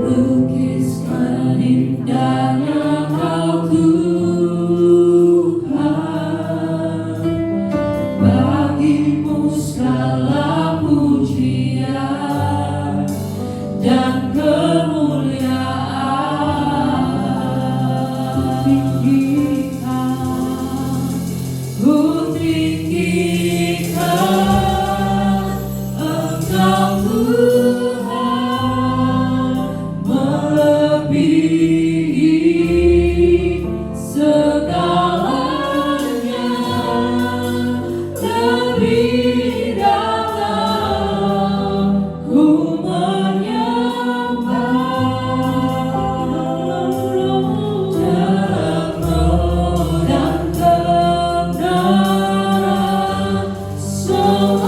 lukiskan indahnya Kau Tuhan, bagimu segala pujian dan kemuliaan. Ku tinggikan Engkau Tuhan, melebihi segalanya, lebih dalam ku menyembah. Dalam roh dan kebenaran selamanya.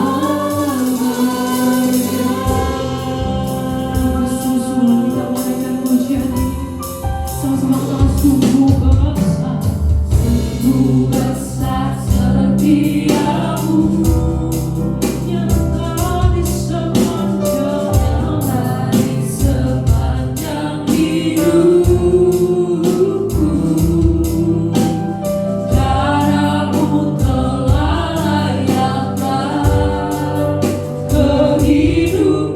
Sungguh kita menaikkan pujian ini. Sama-sama katakan sungguh besar setiamu, nyata di sepanjang hidupku. Darahmu telah layakkan kehidupanku.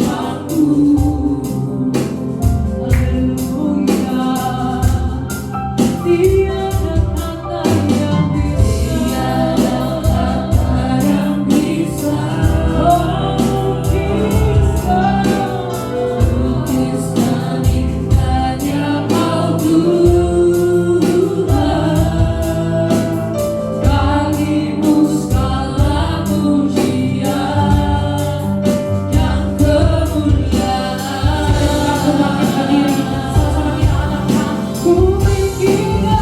Haleluya. Tiada kata yang bisa lukiskan indahnya Kau Tuhan, bagimu segala pujian dan kemuliaan. Ku tinggikan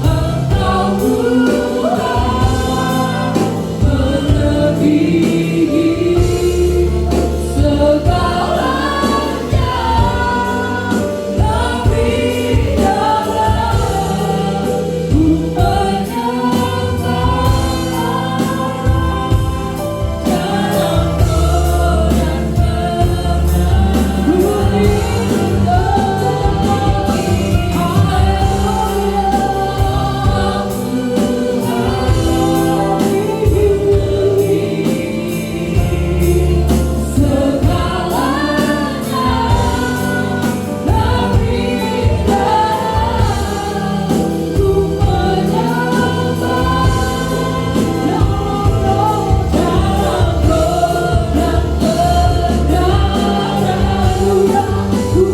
Engkau Tuhan, melebihi segalanya, lebih dalam ku menyembah. Dalam roh dan kebenaran ku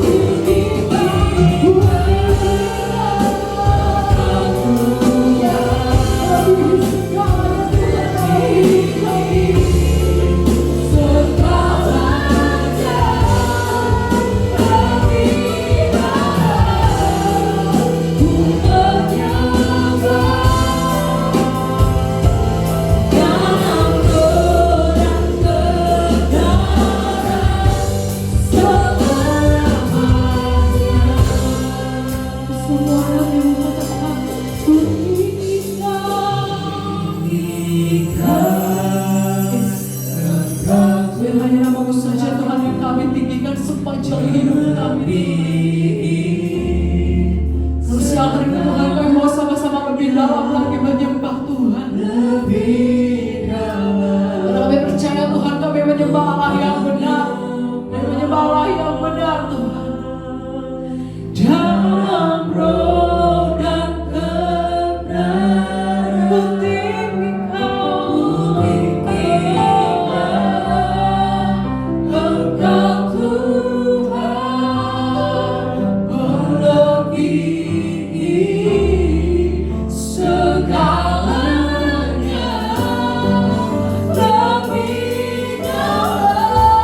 Biar hanya namamu saja Tuhan yang kami tinggikan sepanjang hidup kami. Terus siang hari ini Tuhan kami mau sama-sama lebih dalam lagi menyembah Tuhan. Karena kami percaya Tuhan kami menyembah Allah yang benar. Kami menyembah Allah yang benar Tuhan. Dalam roh dan kebenaran ku tinggikan Engkau Tuhan, melebihi segalanya, lebih dalam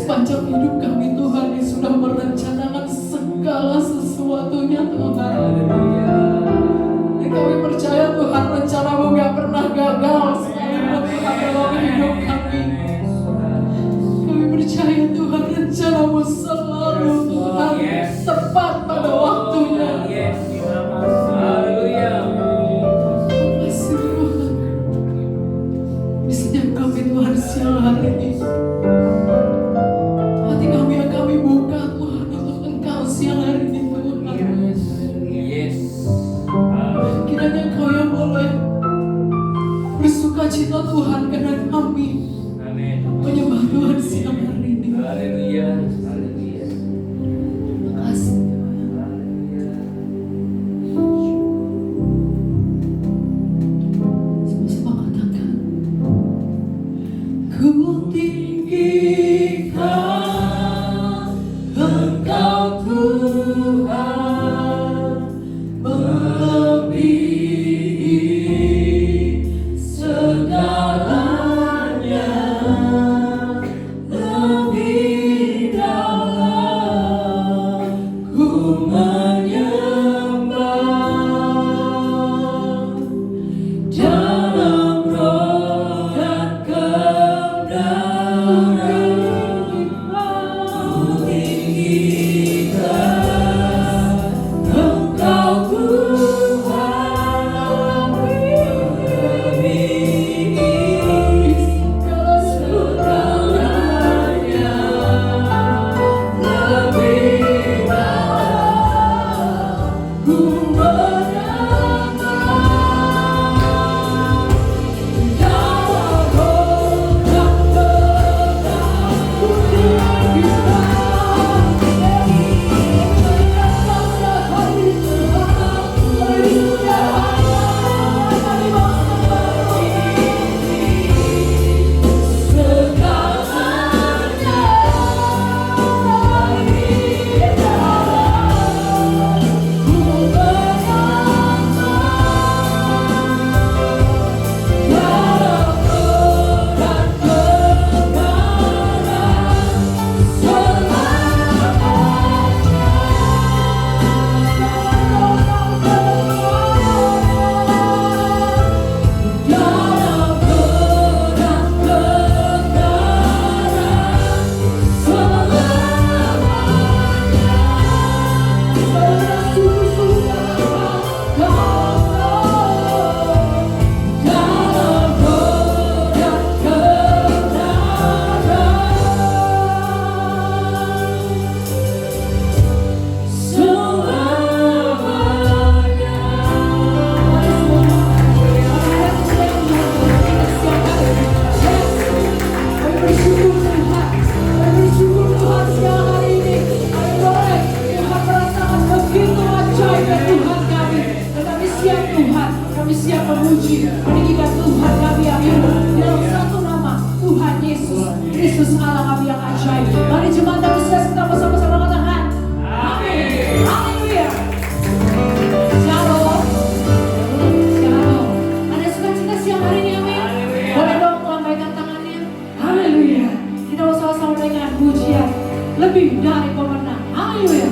sepanjang hidup kami Tuhan yang sudah merencanakan segala sesuatunya Tuhan. Dan kami percaya Tuhan rencanamu gak pernah gagal sekalipun Tuhan dalam hidup kami. Kami percaya Tuhan rencanamu selalu Tuhan tepat pada waktunya. Terima kasih Tuhan. Di setiap kami Tuhan siang hari ini, hati kami yang kami buka Tuhan untuk Engkau siang hari ini Tuhan. Kiranya Engkau yang boleh bersuka cita Tuhan karena kami menyembah Tuhan siang hari ini. Haleluya. Terima kasih Tuhan. Sama-sama katakan, ku tinggikan Engkau Tuhan, melebihi segalanya, lebih dalam ku menyembah dalam roh dan kebenaran. Ku tinggikan Engkau Tuhan, melebihi segalanya, lebih dalam ku menyembah dalam roh dan kebenaran. Ku siap memuji, meninggikan Tuhan kami yang hidup dalam satu nama, Tuhan Yesus Kristus Allah kami yang ajaib. Mari jemaat antusias kita bersama-sama katakan amin. Haleluya. Shalom. Shalom. Ada sukacita siang hari ini, amin. Boleh dong lambaikan tangannya. Haleluya. Kita bersama-sama dengan pujian lebih dari pemenang. Haleluya.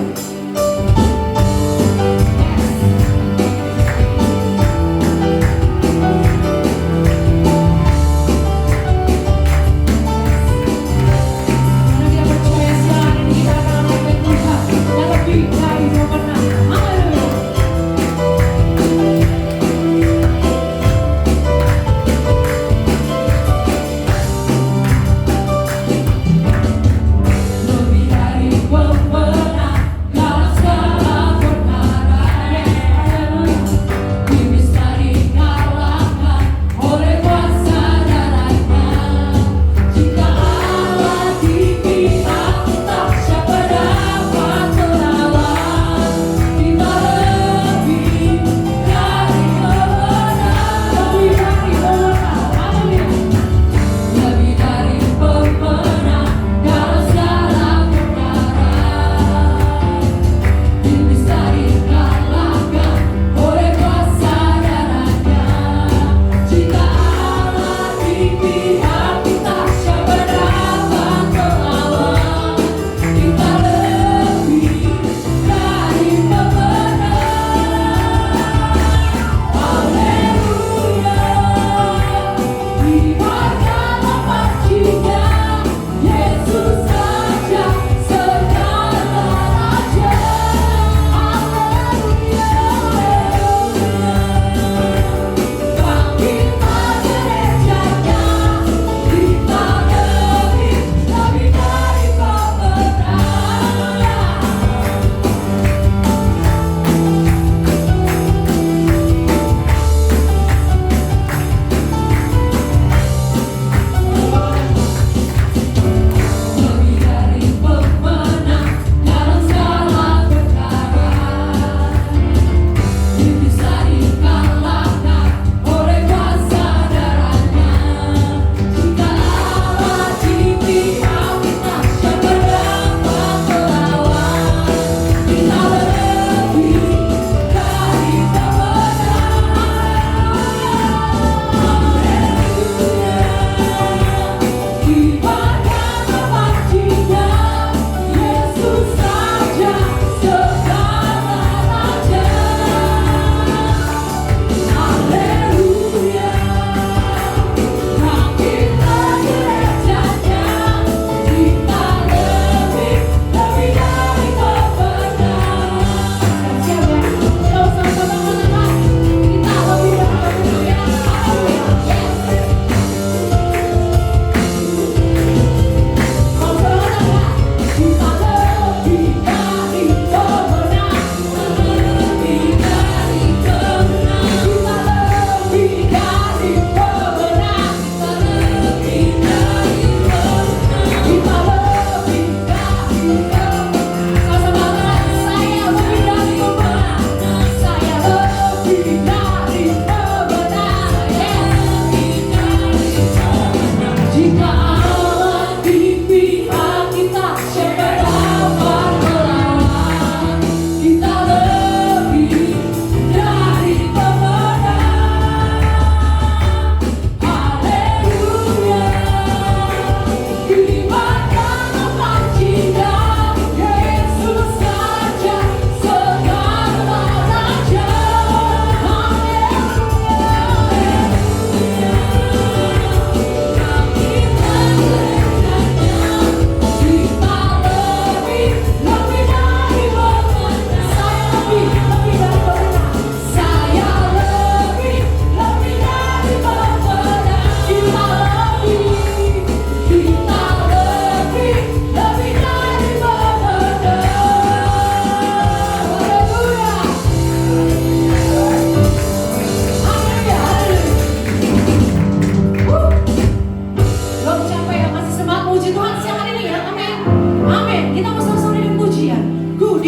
Lebih dari pemenang,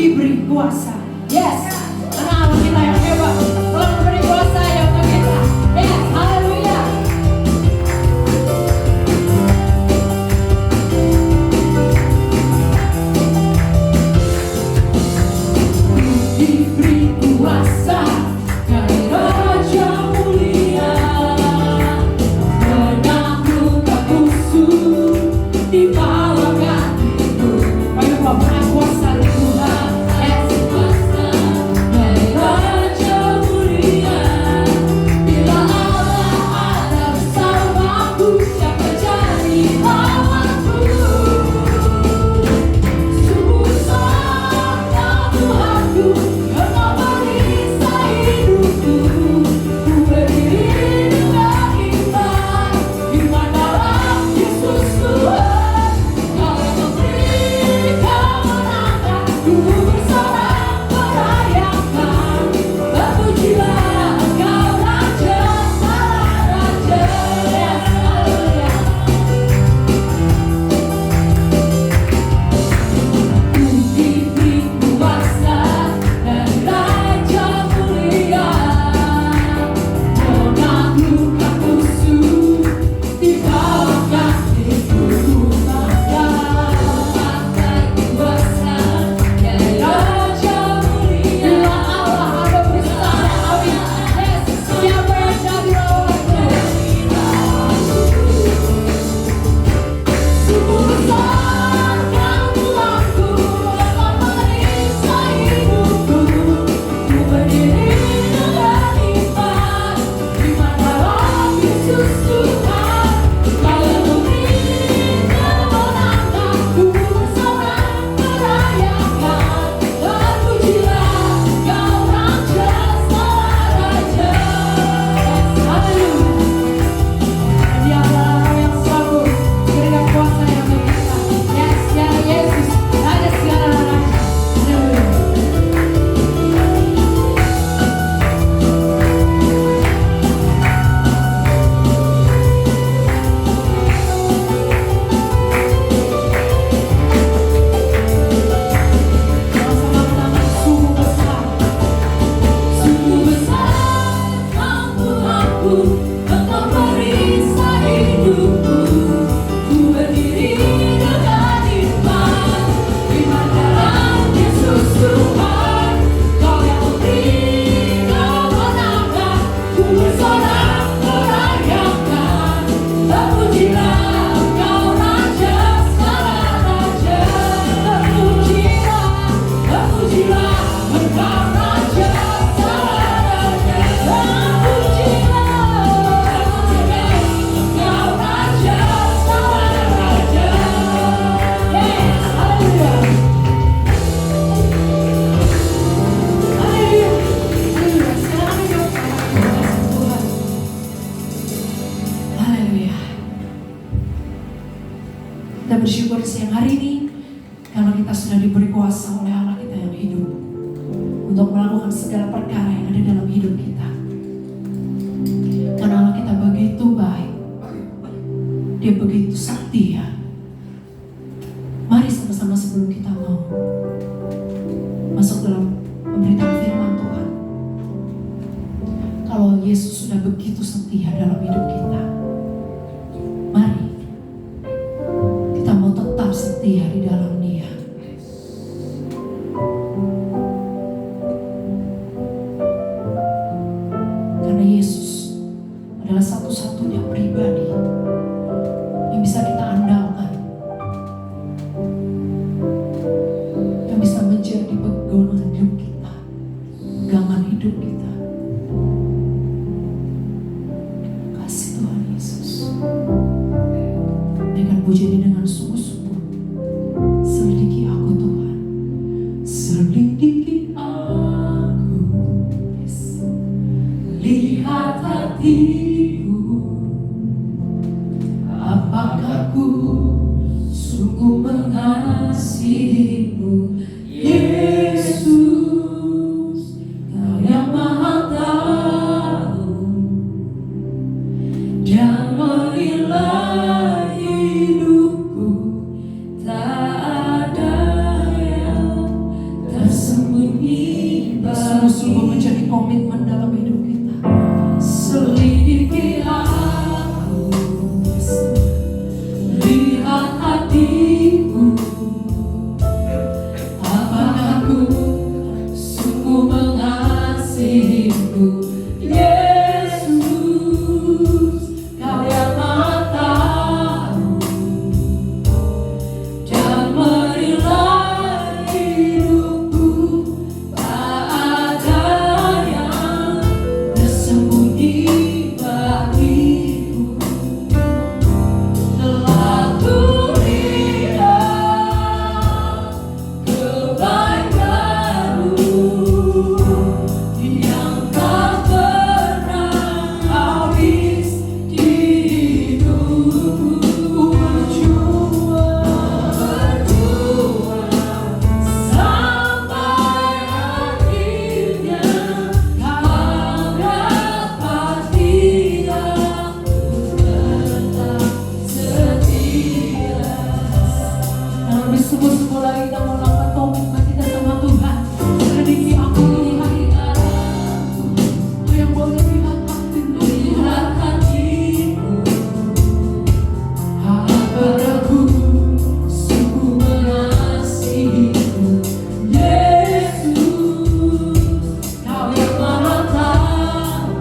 diberi kuasa. Yes, karena Allah kita yang hebat telah memberi kuasa yang untuk kita. Yes, haleluya. Diberi kuasa dari Raja mulia, menaklukkan musuh di bawah kakiku. Ayo bapak kuasa Tuhan. Yes, kuasa dari Raja mulia. Bila Allah ada bersamaku, siapa jadi lawanku? Sungguh besar Tuhanku, Engkau merisai hidupku. Ku berdiri dengan iman dalam Yesus Tuhan. Kau yang memberi kemenangan, ku bersorak merayakan. Terpujilah Engkau Raja segala raja. Yes, haleluya. Ku diberi kuasa dari Raja mulia, menaklukkan musuh di bawah kakiku. Pakai kuasa dari Raja mulia. Bila Allah ada bersama kami, yes, siapa yang jadi lawanku? Sungguh besar Tuhanku, Engkau merisai hidupku. Ku berdiri dengan iman dalam Yesus Tuhan. Kau yang memberi kemenangan, ku bersorak merayakan. Terpujilah Kau Raja segala raja. Haleluya. Dia adalah yang sanggup memberikan kuasa yang bagi kita. Yes, ya Yesus, Raja segala raja. Haleluya. Sama-sama kita sungguh besar. Sungguh besar Tuhanku, Engkau merisai hidupku. Ku berdiri dengan iman dalam Yesus Tuhan. Kau yang memberi kemenangan, ku bersorak merayakan. Terpujilah Engkau Raja segala raja. Terpujilah Engkau Raja segala raja. Terpujilah Engkau Raja segala raja. Yes, haleluya. Haleluya. Haleluya. Sekarang hidup Tuhan. Haleluya. Kita bersyukur siang hari ini karena kita sudah diberi kuasa oleh Allah kita yang hidup untuk melakukan segala perkara yang ada dalam hidup kita. Karena Allah kita begitu baik, Dia begitu setia. Mari sama-sama sebelum kita mau masuk dalam pemberitaan firman Tuhan. Kalau Yesus sudah begitu setia dalam hidup kita, mari kita mau tetap setia di dalam Dia. Karena Yesus adalah satu-satunya pribadi yang bisa kita andalkan, yang bisa menjadi pegangan hidup kita, pegangan hidup kita. Kasih Tuhan komitmen dalam hidup kita. Selidiki aku, lihat hatiku, apakah aku sungguh mengasihimu, Yesus. Kau yang Maha tahu dan menilai hidupku, tak ada yang tersembunyi bagiku. Telah kulihat kebaikan-Mu yang tak pernah habis di hidupku. Berjuang sampai akhirnya kau dapati aku tetap setia. Dan lebih sungguh-sungguh lagi kita mau lakukan komitmen kita sama Tuhan. Selidiki aku, lihat aku, yang boleh lihat hatimu, lihat hatimu. Apakah aku sungguh mengasihimu, Yesus. Kau yang Maha tahu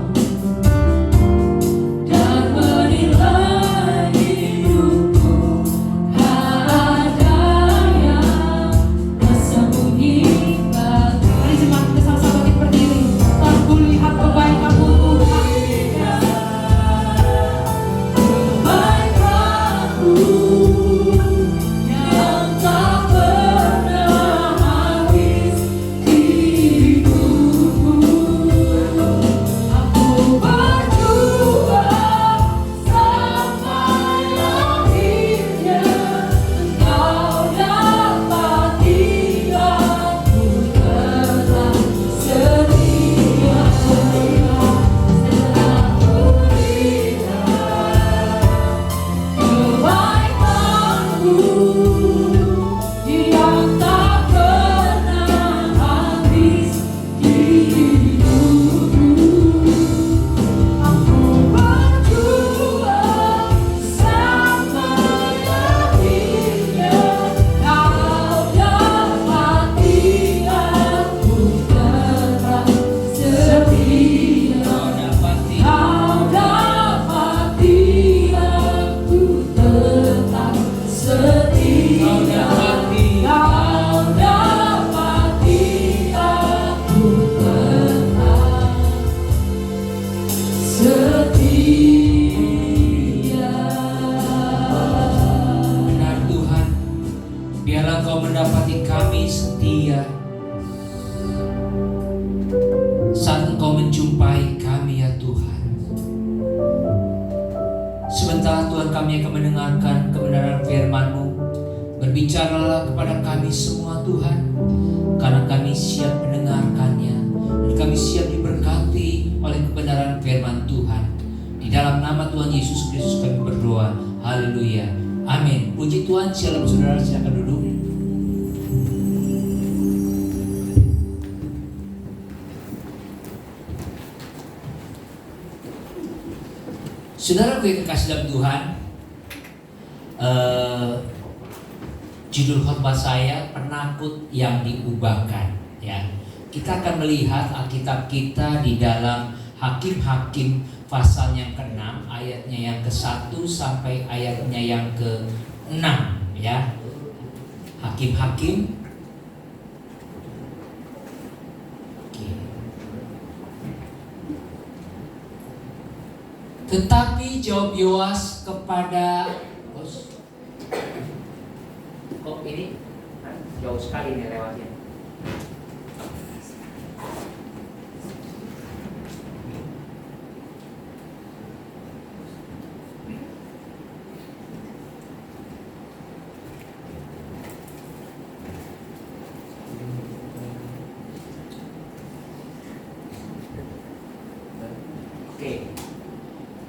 dan menilai hidupku, tak ada yang tersembunyi bagi. Mari jemaat kita sama-sama bangkit berdiri. Telah kulihat kebaikan-Mu Tuhan, kebaikan-Mu yang tak pernah habis di hidupku. Aku berjuang sampai akhirnya Engkau dapati aku tetap setia. Setelah kulihat kebaikan-Mu yang tak pernah habis di hidupku. Aku berjuang sampai akhirnya Kau dapati aku tetap setia. Kau dapati aku tetap setia. Kau dapati aku tetap setia. Benar Tuhan, biarlah Kau mendapati kami setia saat Engkau menjumpai kami ya Tuhan. Sebentar Tuhan kami akan mendengarkan kebenaran firman-Mu. Berbicaralah kepada kami semua Tuhan, karena kami siap mendengarkannya dan kami siap diberkati oleh kebenaran firman Tuhan. Di dalam nama Tuhan Yesus Kristus kami berdoa. Haleluya. Amin. Puji Tuhan. Shalom saudara, silakan duduk. Saudara yang kekasih dalam Tuhan, judul khotbah saya penakut yang diubahkan. Ya, kita akan melihat Alkitab kita di dalam Hakim-Hakim pasal yang ke-6 ayatnya yang ke-1 sampai ayatnya yang ke-6 ya. Hakim-Hakim. Oke. Tetapi jawab Yoas kepada kok ini jauh sekali nih lewatnya. Oke.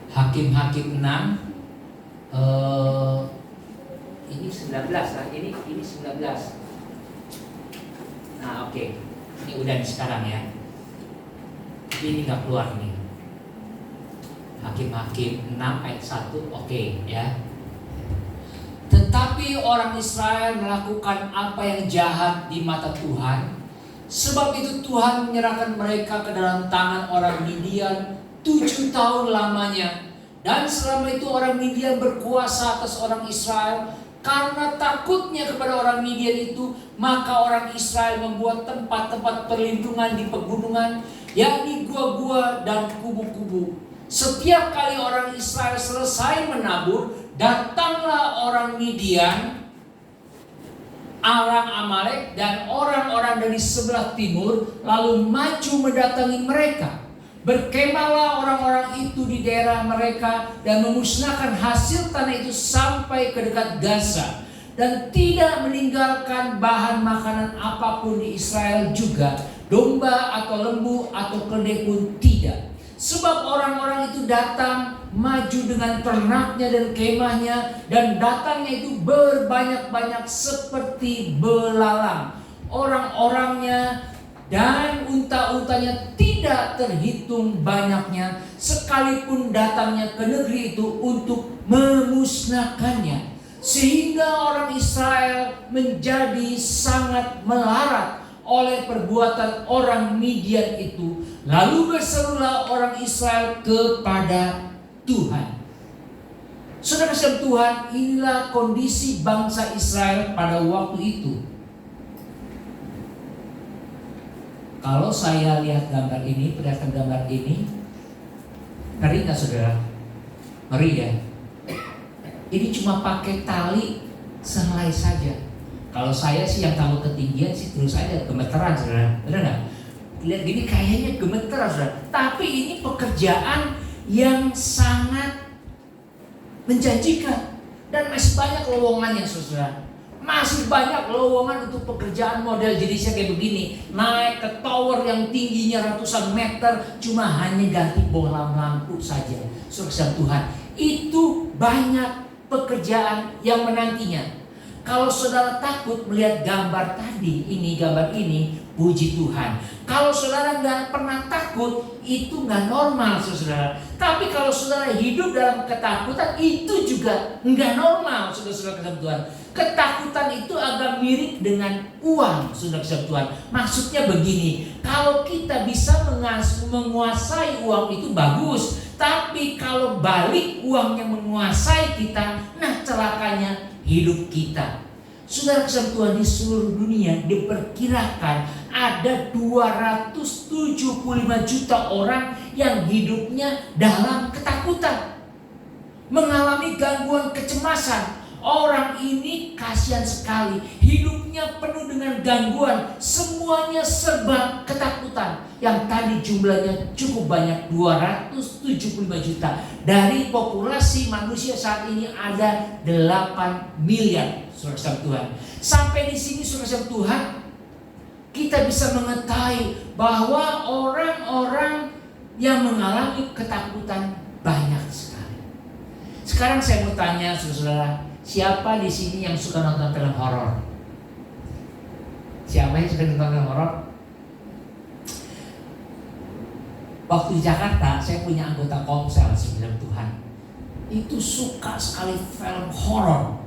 Hakim-Hakim 6 ini 19 lah, ini 19. Nah, oke. Ini udah sekarang ya. Ini nggak keluar nih. Hakim-Hakim 6 ayat 1, oke ya. Tetapi orang Israel melakukan apa yang jahat di mata Tuhan. Sebab itu Tuhan menyerahkan mereka ke dalam tangan orang Midian 7 tahun lamanya. Dan selama itu orang Midian berkuasa atas orang Israel. Karena takutnya kepada orang Midian itu, maka orang Israel membuat tempat-tempat perlindungan di pegunungan, yakni gua-gua dan kubu-kubu. Setiap kali orang Israel selesai menabur, datanglah orang Midian, orang Amalek, dan orang-orang dari sebelah timur, lalu maju mendatangi mereka. Berkemahlah orang-orang itu di daerah mereka dan memusnahkan hasil tanah itu sampai ke dekat Gaza, dan tidak meninggalkan bahan makanan apapun di Israel juga, domba atau lembu atau keledai pun tidak. Sebab orang-orang itu datang maju dengan ternaknya dan kemahnya, dan datangnya itu berbanyak-banyak seperti belalang. Orang-orangnya dan unta-untanya tidak terhitung banyaknya, sekalipun datangnya ke negeri itu untuk memusnahkannya. Sehingga orang Israel menjadi sangat melarat oleh perbuatan orang Midian itu. Lalu berserulah orang Israel kepada Tuhan. Saudara sekalian Tuhan, inilah kondisi bangsa Israel pada waktu itu. Kalau saya lihat gambar ini, perhatikan gambar ini, ngeri nggak saudara? Ngeri ya. Ini cuma pakai tali sehelai saja. Kalau saya sih yang tahu ketinggian sih terus aja gemeteran saudara, benar nggak? Lihat gini kayaknya gemeteran saudara. Tapi ini pekerjaan yang sangat menjanjikan dan masih banyak lowongannya saudara. Masih banyak lowongan untuk pekerjaan model jenisnya kayak begini. Naik ke tower yang tingginya ratusan meter, cuma hanya ganti bohlam lampu saja. Saudara Tuhan, itu banyak pekerjaan yang menantinya. Kalau saudara takut melihat gambar tadi, gambar ini, puji Tuhan. Kalau saudara nggak pernah takut, itu nggak normal saudara. Tapi kalau saudara hidup dalam ketakutan, itu juga nggak normal saudara-saudara Tuhan. Ketakutan itu agak mirip dengan uang saudara Tuhan. Maksudnya begini, kalau kita bisa menguasai uang itu bagus. Tapi kalau balik uangnya menguasai kita, nah celakanya hidup kita. Saudara Tuhan, di seluruh dunia diperkirakan ada 275 juta orang yang hidupnya dalam ketakutan, mengalami gangguan kecemasan. Orang ini kasihan sekali, hidupnya penuh dengan gangguan, semuanya serba ketakutan. Yang tadi jumlahnya cukup banyak, 275 juta. Dari populasi manusia saat ini ada 8 miliar, saudara Tuhan. Sampai di sini saudara Tuhan, kita bisa mengetahui bahwa orang-orang yang mengalami ketakutan banyak sekali. Sekarang saya mau tanya saudara, siapa di sini yang suka nonton film horor? Siapa yang suka nonton film horor? Waktu di Jakarta, saya punya anggota komsel sebelum Tuhan. Itu suka sekali film horor.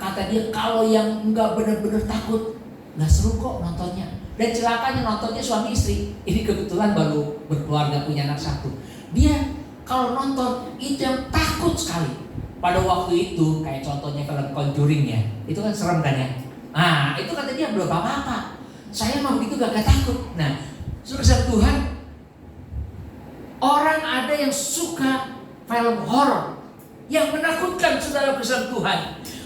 Kata dia kalau yang nggak benar-benar takut, nggak seru kok nontonnya. Dan celakanya nontonnya suami istri. Ini kebetulan baru berkeluarga, punya anak satu. Dia kalau nonton itu yang takut sekali. Pada waktu itu, kayak contohnya film Conjuring ya, itu kan serem kan ya. Nah, itu kata dia belum apa-apa. Saya mah begitu gak takut. Nah, saudara Tuhan, orang ada yang suka film horor yang menakutkan saudara Tuhan.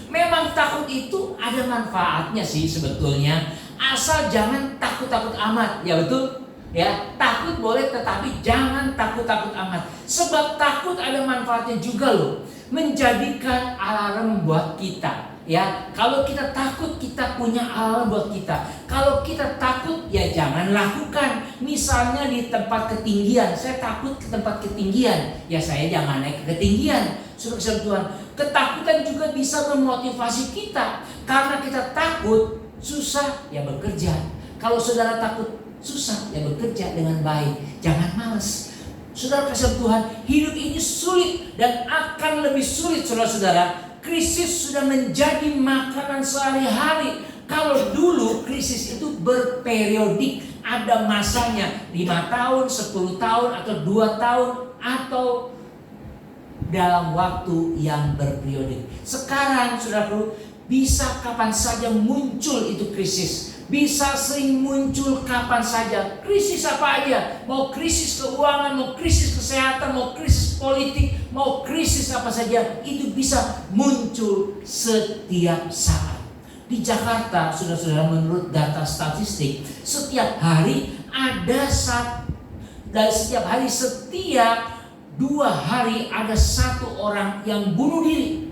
Memang takut itu ada manfaatnya sih sebetulnya, asal jangan takut-takut amat, ya betul? Ya, takut boleh tetapi jangan takut-takut amat. Sebab takut ada manfaatnya juga loh. Menjadikan alarm buat kita. Ya, kalau kita takut, kita punya alarm buat kita. Kalau kita takut, ya jangan lakukan. Misalnya di tempat ketinggian, saya takut ke tempat ketinggian, ya saya jangan naik ke ketinggian. Saudara Tuhan, ketakutan juga bisa memotivasi kita. Karena kita takut, susah ya bekerja. Kalau saudara takut susah, yang bekerja dengan baik. Jangan malas. Saudara kasih Tuhan, hidup ini sulit dan akan lebih sulit, saudara-saudara. Krisis sudah menjadi makanan sehari-hari. Kalau dulu krisis itu berperiodik, ada masanya 5 tahun, 10 tahun, atau 2 tahun, atau dalam waktu yang berperiodik. Sekarang saudaraku, bisa kapan saja muncul itu krisis. Bisa sering muncul kapan saja. Krisis apa aja. Mau krisis keuangan, mau krisis kesehatan, mau krisis politik, mau krisis apa saja. Itu bisa muncul setiap saat. Di Jakarta, saudara-saudara, menurut data statistik, setiap hari setiap 2 hari ada 1 orang yang bunuh diri.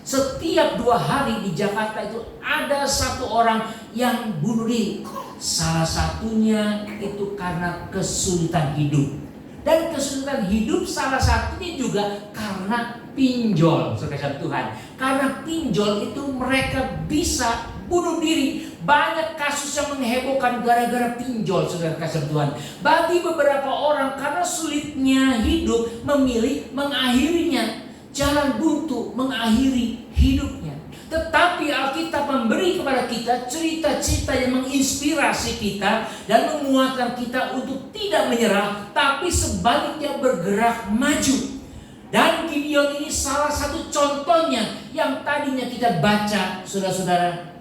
Setiap 2 hari di Jakarta itu ada 1 orang yang bunuh diri. Salah satunya itu karena kesulitan hidup. Dan kesulitan hidup salah satunya juga karena pinjol, saudara Tuhan. Karena pinjol itu mereka bisa bunuh diri. Banyak kasus yang menghebohkan gara-gara pinjol, saudara kasih Tuhan. Bagi beberapa orang karena sulitnya hidup memilih mengakhirinya. Jalan buntu mengakhiri hidupnya. Tetapi Alkitab memberi kepada kita cerita-cerita yang menginspirasi kita dan menguatkan kita untuk tidak menyerah, tapi sebaliknya bergerak maju. Dan Gideon ini salah satu contohnya yang tadinya kita baca, saudara-saudara.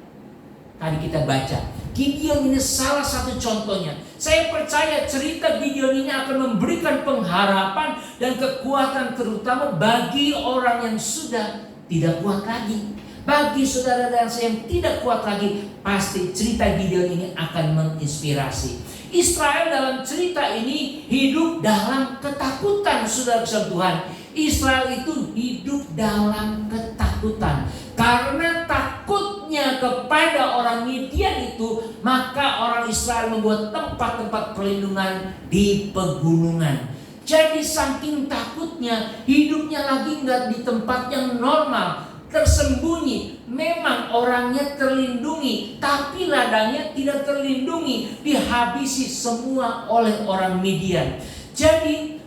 Tadi kita baca. Gideon ini salah satu contohnya. Saya percaya cerita Gideon ini akan memberikan pengharapan dan kekuatan terutama bagi orang yang sudah tidak kuat lagi. Bagi saudara dan saya yang tidak kuat lagi, pasti cerita Gideon ini akan menginspirasi. Israel dalam cerita ini hidup dalam ketakutan, saudara Tuhan. Israel itu hidup dalam ketakutan. Karena takutnya kepada orang Midian itu, maka orang Israel membuat tempat-tempat perlindungan di pegunungan. Jadi saking takutnya, hidupnya lagi nggak di tempat yang normal, tersembunyi. Memang orangnya terlindungi, tapi ladangnya tidak terlindungi, dihabisi semua oleh orang Midian. Jadi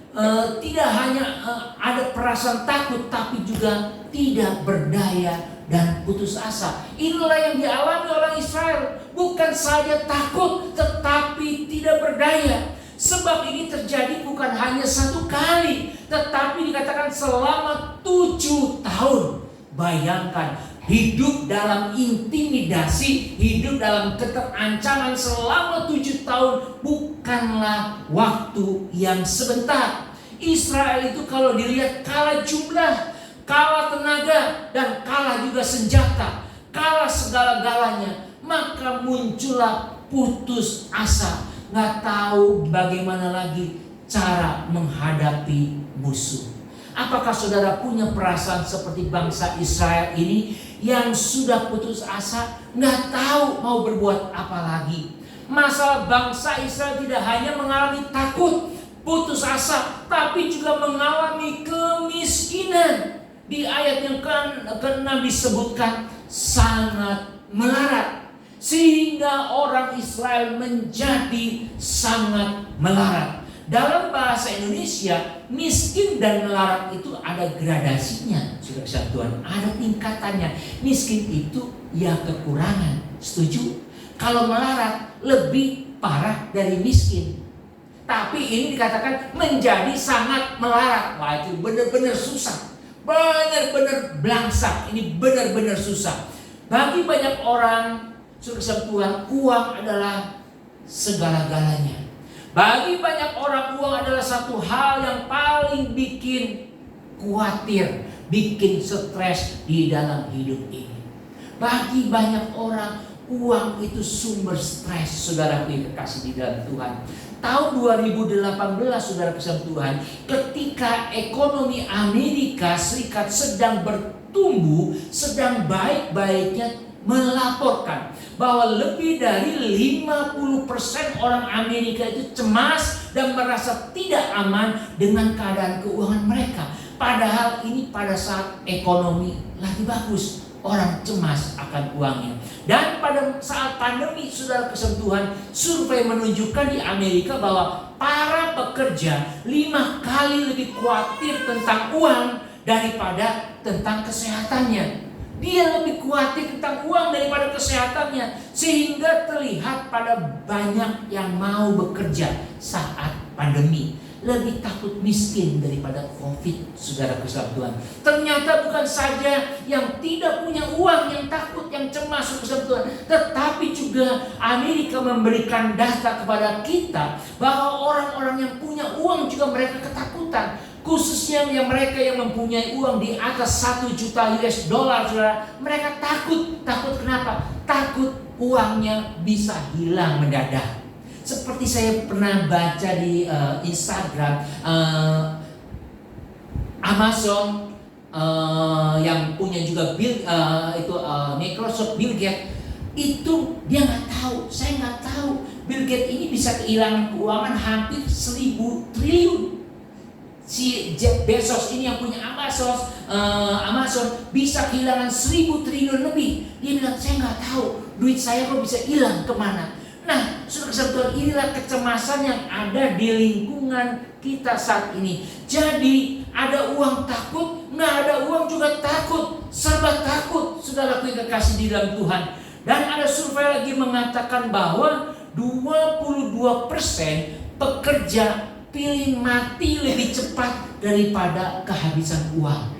tidak hanya ada perasaan takut, tapi juga tidak berdaya dan putus asa. Inilah yang dialami orang Israel. Bukan saja takut, tetapi tidak berdaya. Sebab ini terjadi bukan hanya 1 kali, tetapi dikatakan selama 7 tahun. Bayangkan, hidup dalam intimidasi, hidup dalam keterancaman selama 7 tahun bukanlah waktu yang sebentar. Israel itu kalau dilihat kalah jumlah, kalah tenaga, dan kalah juga senjata, kalah segala-galanya. Maka muncullah putus asa, nggak tahu bagaimana lagi cara menghadapi musuh. Apakah saudara punya perasaan seperti bangsa Israel ini yang sudah putus asa, nggak tahu mau berbuat apa lagi? Masalah bangsa Israel tidak hanya mengalami takut, putus asa, tapi juga mengalami kemiskinan. Di ayat yang ke-6 disebutkan sangat melarat, sehingga orang Israel menjadi sangat melarat. Dalam bahasa Indonesia, miskin dan melarat itu ada gradasinya, saudara Tuhan, ada tingkatannya. Miskin itu ya kekurangan, setuju? Kalau melarat lebih parah dari miskin. Tapi ini dikatakan menjadi sangat melarat. Wah, itu benar-benar susah, benar-benar belangsak. Ini benar-benar susah. Bagi banyak orang, saudara Tuhan, uang adalah segala-galanya. Bagi banyak orang, uang adalah satu hal yang paling bikin khawatir, bikin stres di dalam hidup ini. Bagi banyak orang, uang itu sumber stres, saudara yang kekasih di dalam Tuhan. Tahun 2018, saudara kasih Tuhan, ketika ekonomi Amerika Serikat sedang bertumbuh, sedang baik-baiknya, melaporkan bahwa lebih dari 50% orang Amerika itu cemas dan merasa tidak aman dengan keadaan keuangan mereka. Padahal ini pada saat ekonomi lagi bagus, Orang cemas akan uangnya. Dan pada saat pandemi, saudara kasih Tuhan, survei menunjukkan di Amerika bahwa para pekerja 5 kali lebih khawatir tentang uang daripada tentang kesehatannya. Dia lebih khawatir tentang uang daripada kesehatannya, sehingga terlihat pada banyak yang mau bekerja saat pandemi. Lebih takut miskin daripada COVID, saudara kasih Tuhan. Ternyata bukan saja yang tidak punya uang yang takut, yang cemas, saudara Tuhan, tetapi juga Amerika memberikan data kepada kita bahwa orang-orang yang punya uang juga mereka ketakutan. Khususnya yang mereka yang mempunyai uang di atas 1 juta US dollar, saudara, mereka takut. Takut kenapa? Takut uangnya bisa hilang mendadak. Seperti saya pernah baca di Instagram, Amazon yang punya juga Microsoft, Bill Gates, itu dia nggak tahu, saya nggak tahu Bill Gates ini bisa kehilangan keuangan hampir 1.000 triliun. Si Jeff Bezos ini yang punya Amazon bisa kehilangan 1.000 triliun lebih. Dia bilang, saya nggak tahu duit saya kok bisa hilang kemana. Nah, saudara-saudara, inilah kecemasan yang ada di lingkungan kita saat ini. Jadi ada uang takut, nggak ada uang juga takut, serba takut, saudaraku yang kekasih di dalam Tuhan. Dan ada survei lagi mengatakan bahwa 22% pekerja pilih mati lebih cepat daripada kehabisan uang.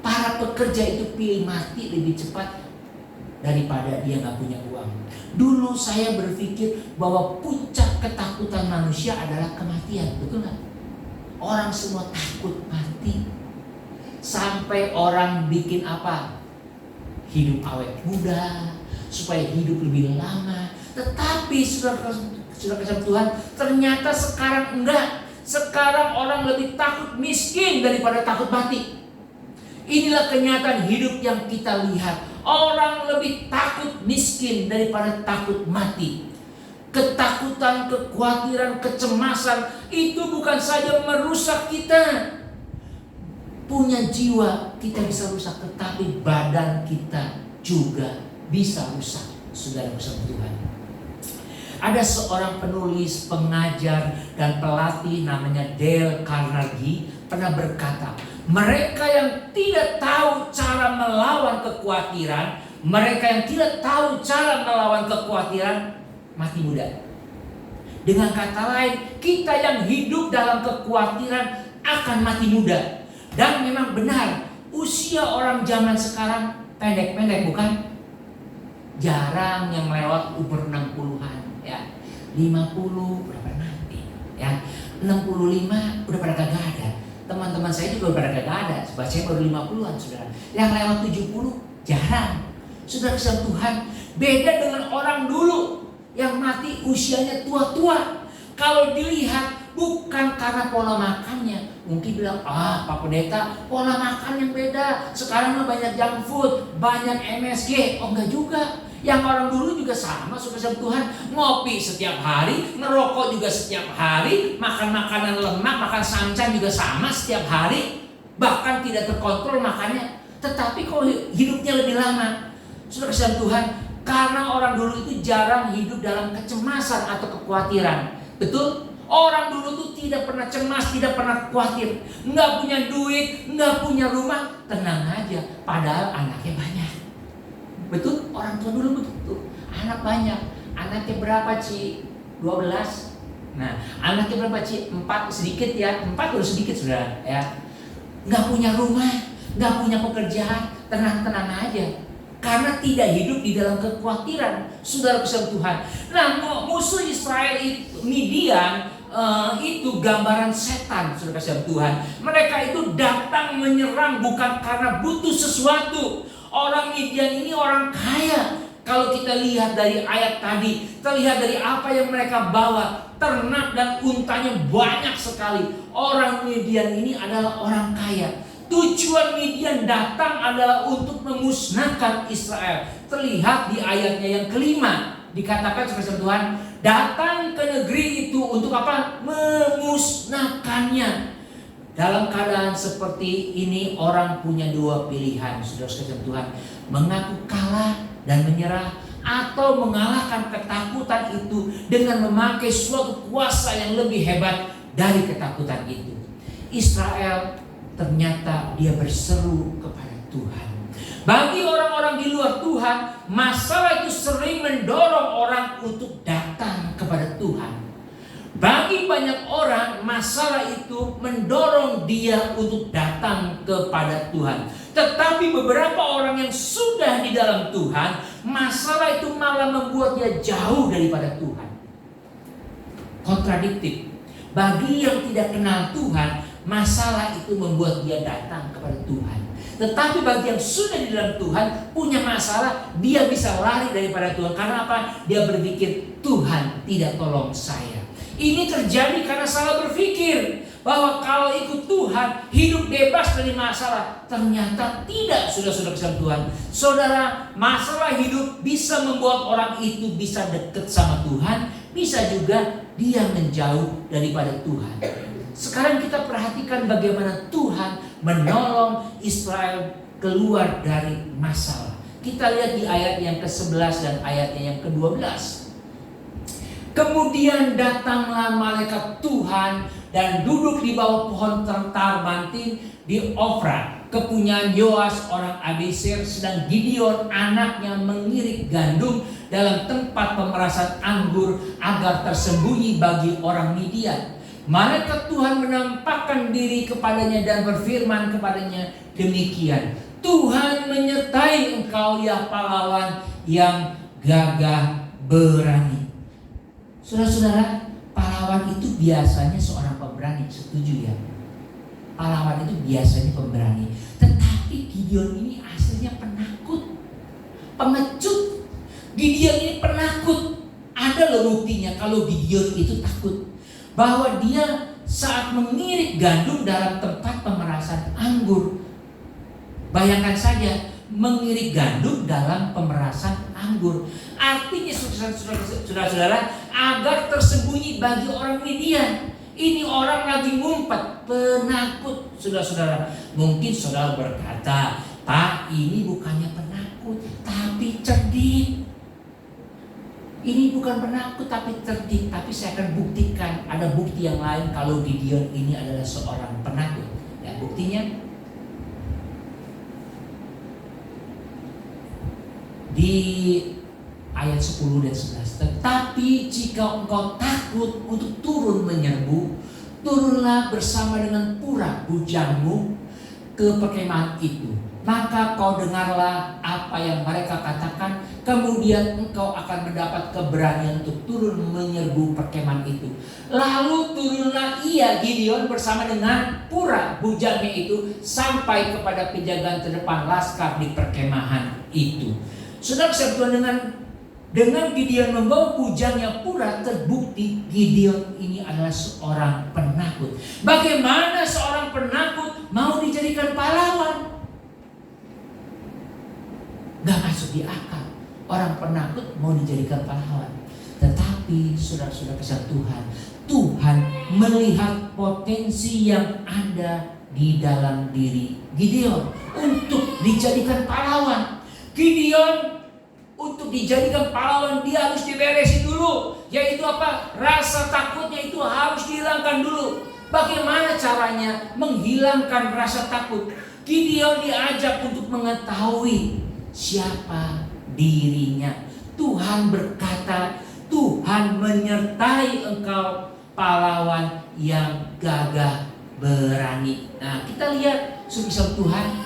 Para pekerja itu pilih mati lebih cepat daripada dia nggak punya uang. Dulu saya berpikir bahwa puncak ketakutan manusia adalah kematian, betul nggak? Orang semua takut mati. Sampai orang bikin apa? Hidup awet muda, supaya hidup lebih lama. Tetapi saudara kasih Tuhan, ternyata sekarang enggak. Sekarang orang lebih takut miskin daripada takut mati. Inilah kenyataan hidup yang kita lihat. Orang lebih takut miskin daripada takut mati. Ketakutan, kekhawatiran, kecemasan itu bukan saja merusak kita. Punya jiwa kita bisa rusak, tetapi badan kita juga bisa rusak, saudara bersama Tuhan. Ada seorang penulis, pengajar, dan pelatih namanya Dale Carnegie pernah berkata, mereka yang tidak tahu cara melawan kekhawatiran, mereka yang tidak tahu cara melawan kekhawatiran, mati muda. Dengan kata lain, kita yang hidup dalam kekhawatiran akan mati muda. Dan memang benar, usia orang zaman sekarang pendek-pendek, bukan? Jarang yang lewat umur 60-an, ya. 50 udah pada mati, ya. 65 udah pada kagak ada. Teman-teman saya juga udah pada kagak ada. Sebab saya baru 50-an, saudara. Yang lewat 70 jarang. Saudara kesal Tuhan, beda dengan orang dulu yang mati usianya tua-tua. Kalau dilihat bukan karena pola makannya. Mungkin bilang, Pak Pendeta, pola makan yang beda. Sekarang banyak junk food, banyak MSG. Oh enggak juga. Yang orang dulu juga sama, saudara Tuhan. Ngopi setiap hari, ngerokok juga setiap hari, makan makanan lemak, makan sancan juga sama setiap hari. Bahkan tidak terkontrol makannya. Tetapi kok hidupnya lebih lama. Saudara Tuhan, karena orang dulu itu jarang hidup dalam kecemasan atau kekhawatiran. Betul? Orang dulu tuh tidak pernah cemas, tidak pernah khawatir. Nggak punya duit, nggak punya rumah, tenang aja. Padahal anaknya banyak. Betul? Orang tua dulu begitu. Anak banyak. Anaknya berapa, Ci? 12. Nah, anaknya berapa, Ci? 4, sedikit ya. 4 udah sedikit, saudara. Ya. Nggak punya rumah, nggak punya pekerjaan. Tenang-tenang aja. Karena tidak hidup di dalam kekhawatiran, saudara kesal Tuhan. Nah, musuh Israel itu, Midian, itu gambaran setan, saudara kasih Tuhan. Mereka itu datang menyerang bukan karena butuh sesuatu. Orang Midian ini orang kaya. Kalau kita lihat dari ayat tadi, terlihat dari apa yang mereka bawa. Ternak dan untanya banyak sekali. Orang Midian ini adalah orang kaya. Tujuan Midian datang adalah untuk memusnahkan Israel. Terlihat di ayatnya yang kelima. Dikatakan seperti Tuhan, datang ke negeri itu untuk apa? Memusnahkannya. dalam keadaan seperti ini orang punya dua pilihan, saudara-saudara Tuhan, mengaku kalah dan menyerah, atau mengalahkan ketakutan itu dengan memakai suatu kuasa yang lebih hebat dari ketakutan itu. Israel ternyata dia berseru kepada Tuhan. Bagi orang-orang di luar Tuhan, masalah itu sering mendorong orang untuk datang kepada Tuhan. Bagi banyak orang, masalah itu mendorong dia untuk datang kepada Tuhan. Tetapi beberapa orang yang sudah di dalam Tuhan, masalah itu malah membuat dia jauh daripada Tuhan. Kontradiktif. Bagi yang tidak kenal Tuhan, masalah itu membuat dia datang kepada Tuhan. Tetapi bagi yang sudah di dalam Tuhan, punya masalah, dia bisa lari daripada Tuhan. Karena apa? Dia berpikir, Tuhan tidak tolong saya. Ini terjadi karena salah berpikir bahwa kalau ikut Tuhan, hidup bebas dari masalah. Ternyata tidak, saudara-saudara kesal Tuhan. Saudara, masalah hidup bisa membuat orang itu bisa dekat sama Tuhan, bisa juga dia menjauh daripada Tuhan. Sekarang kita perhatikan bagaimana Tuhan menolong Israel keluar dari masalah. Kita lihat di ayat yang ke-11 dan ayatnya yang ke-12. Kemudian datanglah malaikat Tuhan dan duduk di bawah pohon terbantang di Ofra, kepunyaan Yoas orang Abiezer, sedang Gideon anaknya mengirik gandum dalam tempat pemerasan anggur agar tersembunyi bagi orang Midian. Malaikat Tuhan menampakkan diri kepadanya dan berfirman kepadanya demikian, Tuhan menyertai engkau ya pahlawan yang gagah berani. Saudara-saudara, pahlawan itu biasanya seorang pemberani, setuju ya? Pahlawan itu biasanya pemberani. Tetapi Gideon ini aslinya penakut, pengecut. Gideon ini penakut. Ada loh buktinya kalau Gideon itu takut. Bahwa dia saat mengirik gandum dalam tempat pemerasan anggur. Bayangkan saja, mengirik gandum dalam pemerasan anggur. Artinya saudara-saudara, agar tersembunyi bagi orang Midian. Ini orang lagi ngumpet, penakut, saudara-saudara. Mungkin saudara berkata, Pak, ini bukannya penakut, tapi cerdik. Ini bukan penakut tapi cerdik. Tapi saya akan buktikan, ada bukti yang lain kalau Gideon ini adalah seorang penakut. Ya, buktinya di ayat 10 dan 11. Tetapi jika engkau takut untuk turun menyerbu, turunlah bersama dengan Purah bujangmu ke perkemahan itu. Maka kau dengarlah apa yang mereka katakan, kemudian engkau akan mendapat keberanian untuk turun menyerbu perkemahan itu. Lalu turunlah ia, Gideon, bersama dengan Purah bujangnya itu sampai kepada penjagaan terdepan laskar di perkemahan itu. Saudara Tuhan, dengan Gideon membawa bujangnya Purah, terbukti Gideon ini adalah seorang penakut. Bagaimana seorang penakut mau dijadikan pahlawan? Gak masuk di akal. Orang penakut mau dijadikan pahlawan. Tetapi saudara-saudara kesal Tuhan, Tuhan melihat potensi yang ada di dalam diri Gideon untuk dijadikan pahlawan. Gideon untuk dijadikan pahlawan dia harus diberesin dulu. Yaitu apa? Rasa takutnya itu harus dihilangkan dulu. Bagaimana caranya menghilangkan rasa takut? Gideon diajak untuk mengetahui siapa dirinya. Tuhan berkata, Tuhan menyertai engkau pahlawan yang gagah berani. Nah, kita lihat sukses Tuhan.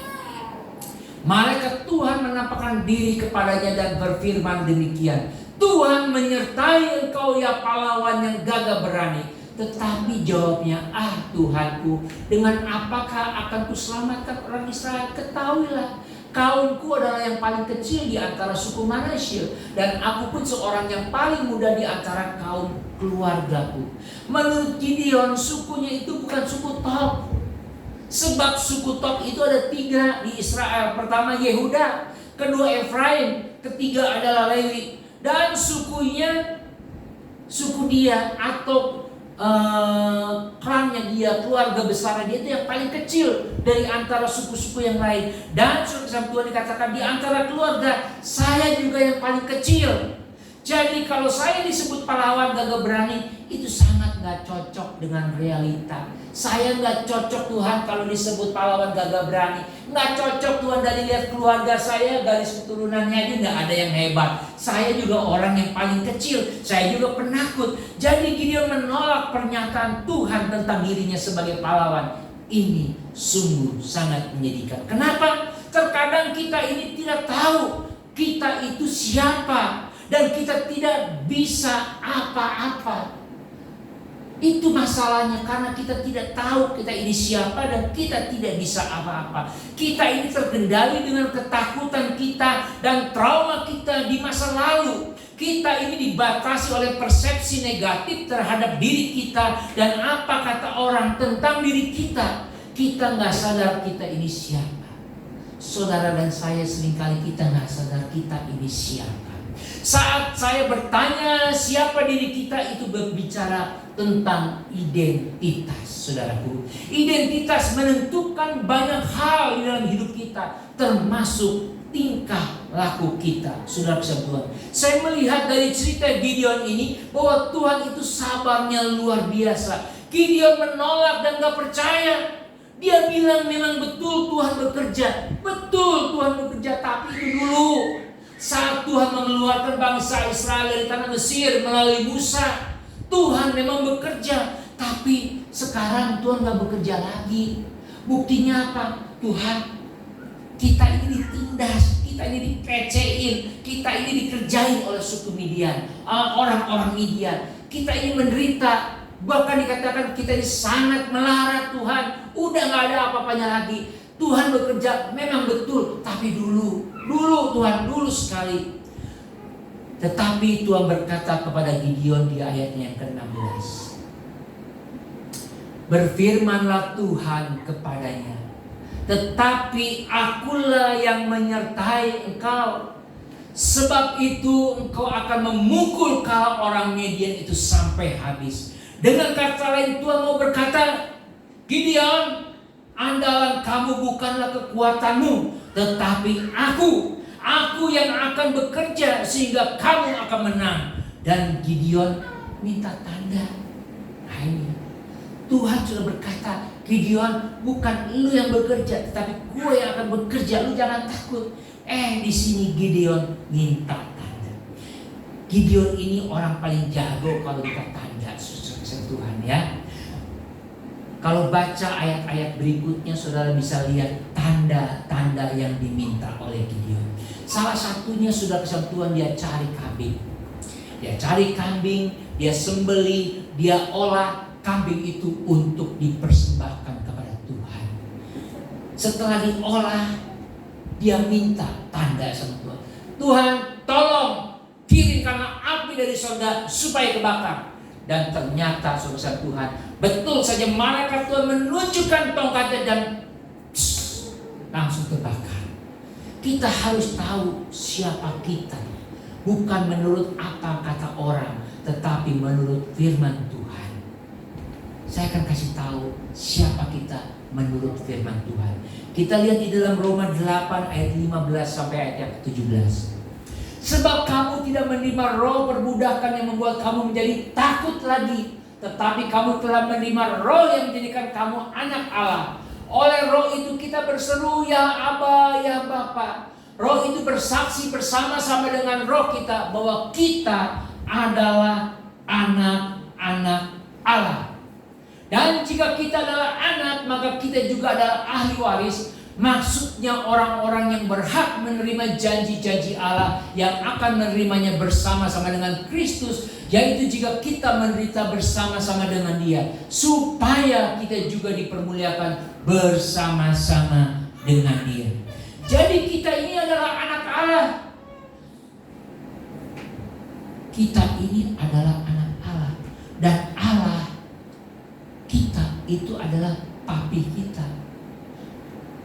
Malaikat Tuhan menampakkan diri kepadanya dan berfirman demikian, Tuhan menyertai engkau ya pahlawan yang gagah berani. Tetapi jawabnya, Tuhanku, dengan apakah akan kuselamatkan orang Israel? Ketahuilah, kaumku adalah yang paling kecil di antara suku Manasye, dan aku pun seorang yang paling muda di antara kaum keluargaku. Menurut Gideon, sukunya itu bukan suku Tob. Sebab suku Tob itu ada 3 di Israel. Pertama Yehuda, kedua Efraim, ketiga adalah Lewi. Dan suku dia atau klannya dia, keluarga besar dia itu yang paling kecil dari antara suku-suku yang lain. Dan saudara Tuhan dikatakan di antara keluarga saya juga yang paling kecil. Jadi kalau saya disebut pahlawan gagah berani, itu sangat gak cocok dengan realita. Saya gak cocok Tuhan kalau disebut pahlawan gagah berani. Gak cocok Tuhan dari lihat keluarga saya, garis keturunannya aja gak ada yang hebat. Saya juga orang yang paling kecil, saya juga penakut. Jadi Gideon menolak pernyataan Tuhan tentang dirinya sebagai pahlawan. Ini sungguh sangat menyedihkan. Kenapa? Terkadang kita ini tidak tahu kita itu siapa. Dan kita tidak bisa apa-apa. Itu masalahnya, karena kita tidak tahu kita ini siapa dan kita tidak bisa apa-apa. Kita ini terkendali dengan ketakutan kita dan trauma kita di masa lalu. Kita ini dibatasi oleh persepsi negatif terhadap diri kita dan apa kata orang tentang diri kita. Kita nggak sadar kita ini siapa. Saudara dan saya seringkali kita nggak sadar kita ini siapa. Saat saya bertanya siapa diri kita, itu berbicara tentang identitas, saudaraku. Identitas menentukan banyak hal di dalam hidup kita, termasuk tingkah laku kita, saudara Tuhan. Saya melihat dari cerita Gideon ini bahwa Tuhan itu sabarnya luar biasa. Gideon menolak dan gak percaya. Dia bilang memang betul Tuhan bekerja, betul Tuhan bekerja, tapi itu dulu. Saat Tuhan mengeluarkan bangsa Israel dari tanah Mesir melalui Musa, Tuhan memang bekerja. Tapi sekarang Tuhan gak bekerja lagi. Buktinya apa? Tuhan, kita ini ditindas, kita ini dikecein, kita ini dikerjain oleh suku Midian, orang-orang Midian. Kita ini menderita. Bahkan dikatakan kita ini sangat melarat Tuhan. Udah gak ada apa-apanya lagi. Tuhan bekerja memang betul, tapi dulu Tuhan, dulu sekali. Tetapi Tuhan berkata kepada Gideon di ayatnya yang ke-16. Berfirmanlah Tuhan kepadanya, tetapi akulah yang menyertai engkau. Sebab itu engkau akan memukul kala orang Midian itu sampai habis. Dengan kata lain Tuhan mau berkata, Gideon, andalan kamu bukanlah kekuatanmu, tetapi aku yang akan bekerja sehingga kamu akan menang. Dan Gideon minta tanda. Nah ini, Tuhan sudah berkata, Gideon, bukan lu yang bekerja, tetapi gue yang akan bekerja, lu jangan takut. Di sini Gideon minta tanda. Gideon ini orang paling jago kalau kita tanda, Tuhan ya. Kalau baca ayat-ayat berikutnya, saudara bisa lihat tanda-tanda yang diminta oleh Gideon. Salah satunya sudah Tuhan, dia cari kambing. Dia cari kambing, dia sembeli, dia olah kambing itu untuk dipersembahkan kepada Tuhan. Setelah diolah, dia minta tanda sama Tuhan. Tuhan, tolong kirimkanlah api dari surga supaya kebakar. Dan ternyata saudara Tuhan, betul saja malaikat Tuhan menunjukkan tongkatnya dan langsung terbakar. Kita harus tahu siapa kita, bukan menurut apa kata orang, tetapi menurut firman Tuhan. Saya akan kasih tahu siapa kita menurut firman Tuhan. Kita lihat di dalam Roma 8 ayat 15 sampai ayat yang 17. Sebab kamu tidak menerima roh perbudakan yang membuat kamu menjadi takut lagi, tetapi kamu telah menerima roh yang menjadikan kamu anak Allah. Oleh roh itu kita berseru, ya Aba, ya Bapa. Roh itu bersaksi bersama-sama dengan roh kita bahwa kita adalah anak-anak Allah. Dan jika kita adalah anak, maka kita juga adalah ahli waris. Maksudnya orang-orang yang berhak menerima janji-janji Allah, yang akan menerimanya bersama-sama dengan Kristus, yaitu jika kita menderita bersama-sama dengan Dia, supaya kita juga dipermuliakan bersama-sama dengan Dia. Jadi kita ini adalah anak Allah. Kita ini adalah anak Allah. Dan Allah kita itu adalah papi kita.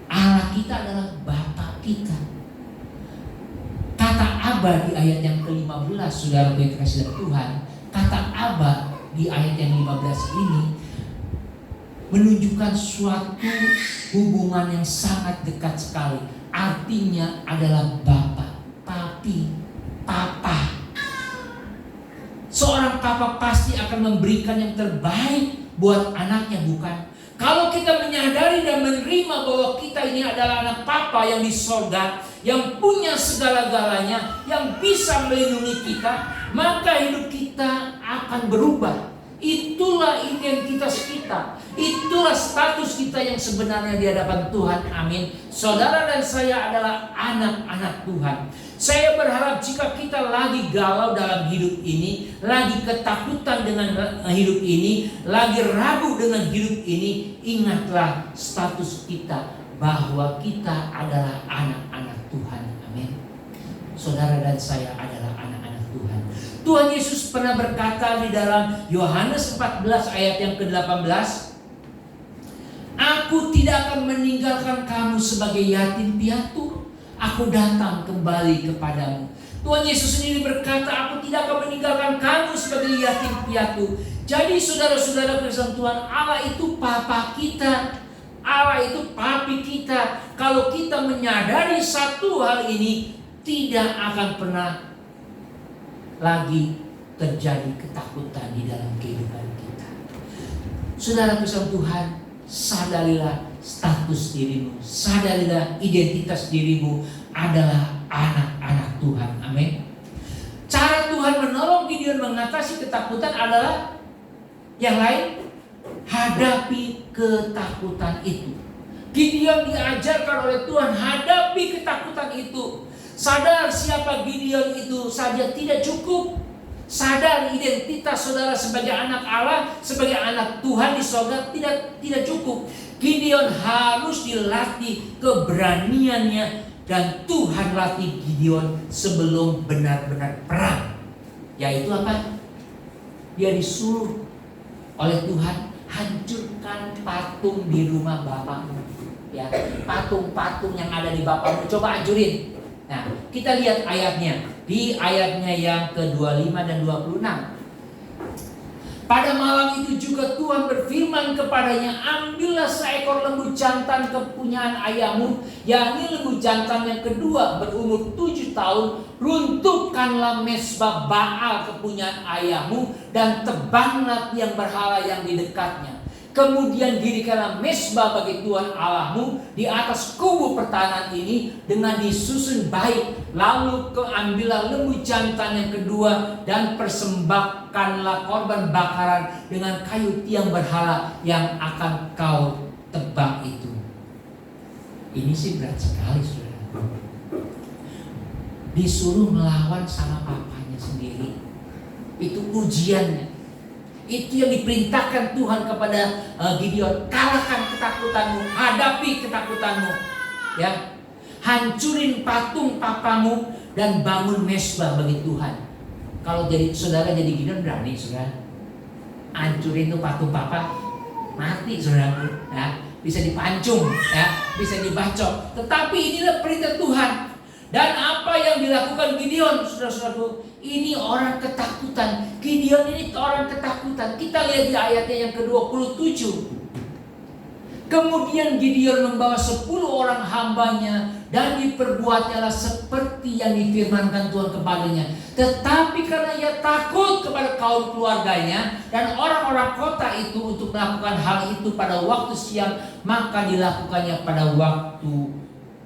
Allah kita adalah Bapa kita. Kata Aba di ayat yang ke-15, saudara yang dikasih Tuhan, kata Aba di ayat yang 15 ini menunjukkan suatu hubungan yang sangat dekat sekali. Artinya adalah Bapa, Papi, Papa. Seorang papa pasti akan memberikan yang terbaik buat anaknya, bukan? Kalau kita menyadari dan menerima bahwa kita ini adalah anak Papa yang di sorga, yang punya segala-galanya, yang bisa melindungi kita, maka hidup kita akan berubah. Itulah identitas kita, itulah status kita yang sebenarnya di hadapan Tuhan. Amin. Saudara dan saya adalah anak-anak Tuhan. Saya berharap jika kita lagi galau dalam hidup ini, lagi ketakutan dengan hidup ini, lagi ragu dengan hidup ini, ingatlah status kita bahwa kita adalah anak-anak Tuhan. Amin. Saudara dan saya adalah anak-anak Tuhan. Tuhan Yesus pernah berkata di dalam Yohanes 14 ayat yang ke-18, "Aku tidak akan meninggalkan kamu sebagai yatim piatu. Aku datang kembali kepadamu." Tuhan Yesus sendiri berkata, "Aku tidak akan meninggalkan kamu sebagai yatim piatu." Jadi saudara-saudara Kristen Tuhan, Allah itu Papa kita, Allah itu Papi kita. Kalau kita menyadari satu hal ini, tidak akan pernah lagi terjadi ketakutan di dalam kehidupan kita. Saudara Kristen Tuhan, sadarilah status dirimu, sadarilah identitas dirimu adalah anak-anak Tuhan. Amin. Cara Tuhan menolong Gideon mengatasi ketakutan adalah yang lain. Hadapi ketakutan itu. Gideon diajarkan oleh Tuhan hadapi ketakutan itu. Sadar siapa Gideon itu saja tidak cukup. Sadar identitas saudara sebagai anak Allah, sebagai anak Tuhan di surga tidak cukup. Gideon harus dilatih keberaniannya, dan Tuhan latih Gideon sebelum benar-benar perang. Yaitu apa? Dia disuruh oleh Tuhan, hancurkan patung di rumah bapakmu. Ya, patung-patung yang ada di bapakmu, coba hancurin. Nah, kita lihat ayatnya. Di ayatnya yang ke-25 dan 26. Pada malam itu juga Tuhan berfirman kepadanya, "Ambillah seekor lembu jantan kepunyaan ayahmu, yakni lembu jantan yang kedua berumur 7 tahun. Runtuhkanlah mezbah Baal kepunyaan ayahmu, dan tebanglah tiang berhala yang di dekatnya. Kemudian dirikanlah mezbah bagi Tuhan Allahmu di atas kubu pertahanan ini dengan disusun baik. Lalu keambillah lembu jantan yang kedua dan persembahkanlah korban bakaran dengan kayu tiang berhala yang akan kau tebang itu." Ini sih berat sekali, saudara. Disuruh melawan sama papanya sendiri. Itu ujiannya. Itu yang diperintahkan Tuhan kepada Gideon. Kalahkan ketakutanmu, hadapi ketakutanmu, ya. Hancurin patung papamu dan bangun mezbah bagi Tuhan. Kalau jadi saudara jadi Gideon berani, saudara. Hancurin tuh patung papa, mati saudara, ya. Bisa dipancung, ya, bisa dibacok. Tetapi inilah perintah Tuhan. Dan apa yang dilakukan Gideon, saudara-saudaraku, ini orang ketakutan. Gideon ini orang ketakutan. Kita lihat di ayatnya yang ke-27. Kemudian Gideon membawa 10 orang hambanya, dan diperbuatnyalah seperti yang difirmankan Tuhan kepadanya. Tetapi karena ia takut kepada kaum keluarganya dan orang-orang kota itu untuk melakukan hal itu pada waktu siang, maka dilakukannya pada waktu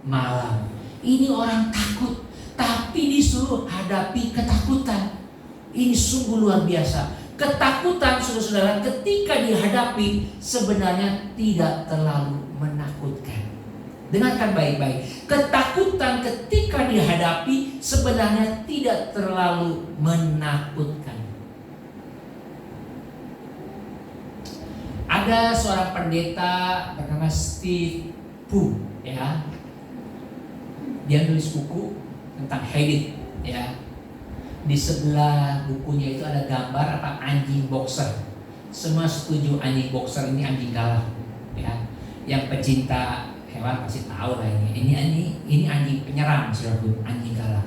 malam. Ini orang takut, tapi disuruh hadapi ketakutan. Ini sungguh luar biasa. Ketakutan, saudara-saudara, ketika dihadapi sebenarnya tidak terlalu menakutkan. Dengarkan baik-baik. Ketakutan ketika dihadapi sebenarnya tidak terlalu menakutkan. Ada seorang pendeta bernama Steve Pu, ya. Dia nulis buku tentang habit, ya. Di sebelah bukunya itu ada gambar apa anjing boxer. Semua setuju anjing boxer ini anjing galak, ya. Yang pecinta hewan pasti tahu lah ini anjing penyerang, saudaraku, anjing galak.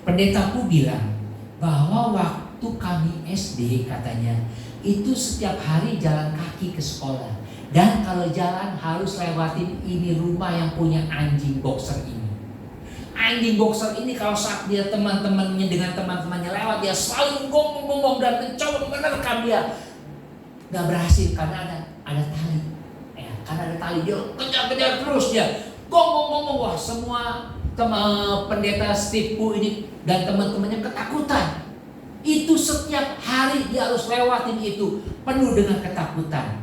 Pendetaku bilang bahwa waktu kami SD, katanya, itu setiap hari jalan kaki ke sekolah. Dan kalau jalan harus lewatin ini rumah yang punya anjing boxer ini. Anjing boxer ini kalau saat dia teman-temannya dengan teman-temannya lewat, dia selalu gonggong-gonggong dan mencoba menerkam dia. Gak berhasil karena ada tali. Ya, karena ada tali dia kejar-kejar terus dia. Gonggong-gonggong, wah semua pendeta Steve Pu ini dan teman-temannya ketakutan. Itu setiap hari dia harus lewatin itu, penuh dengan ketakutan.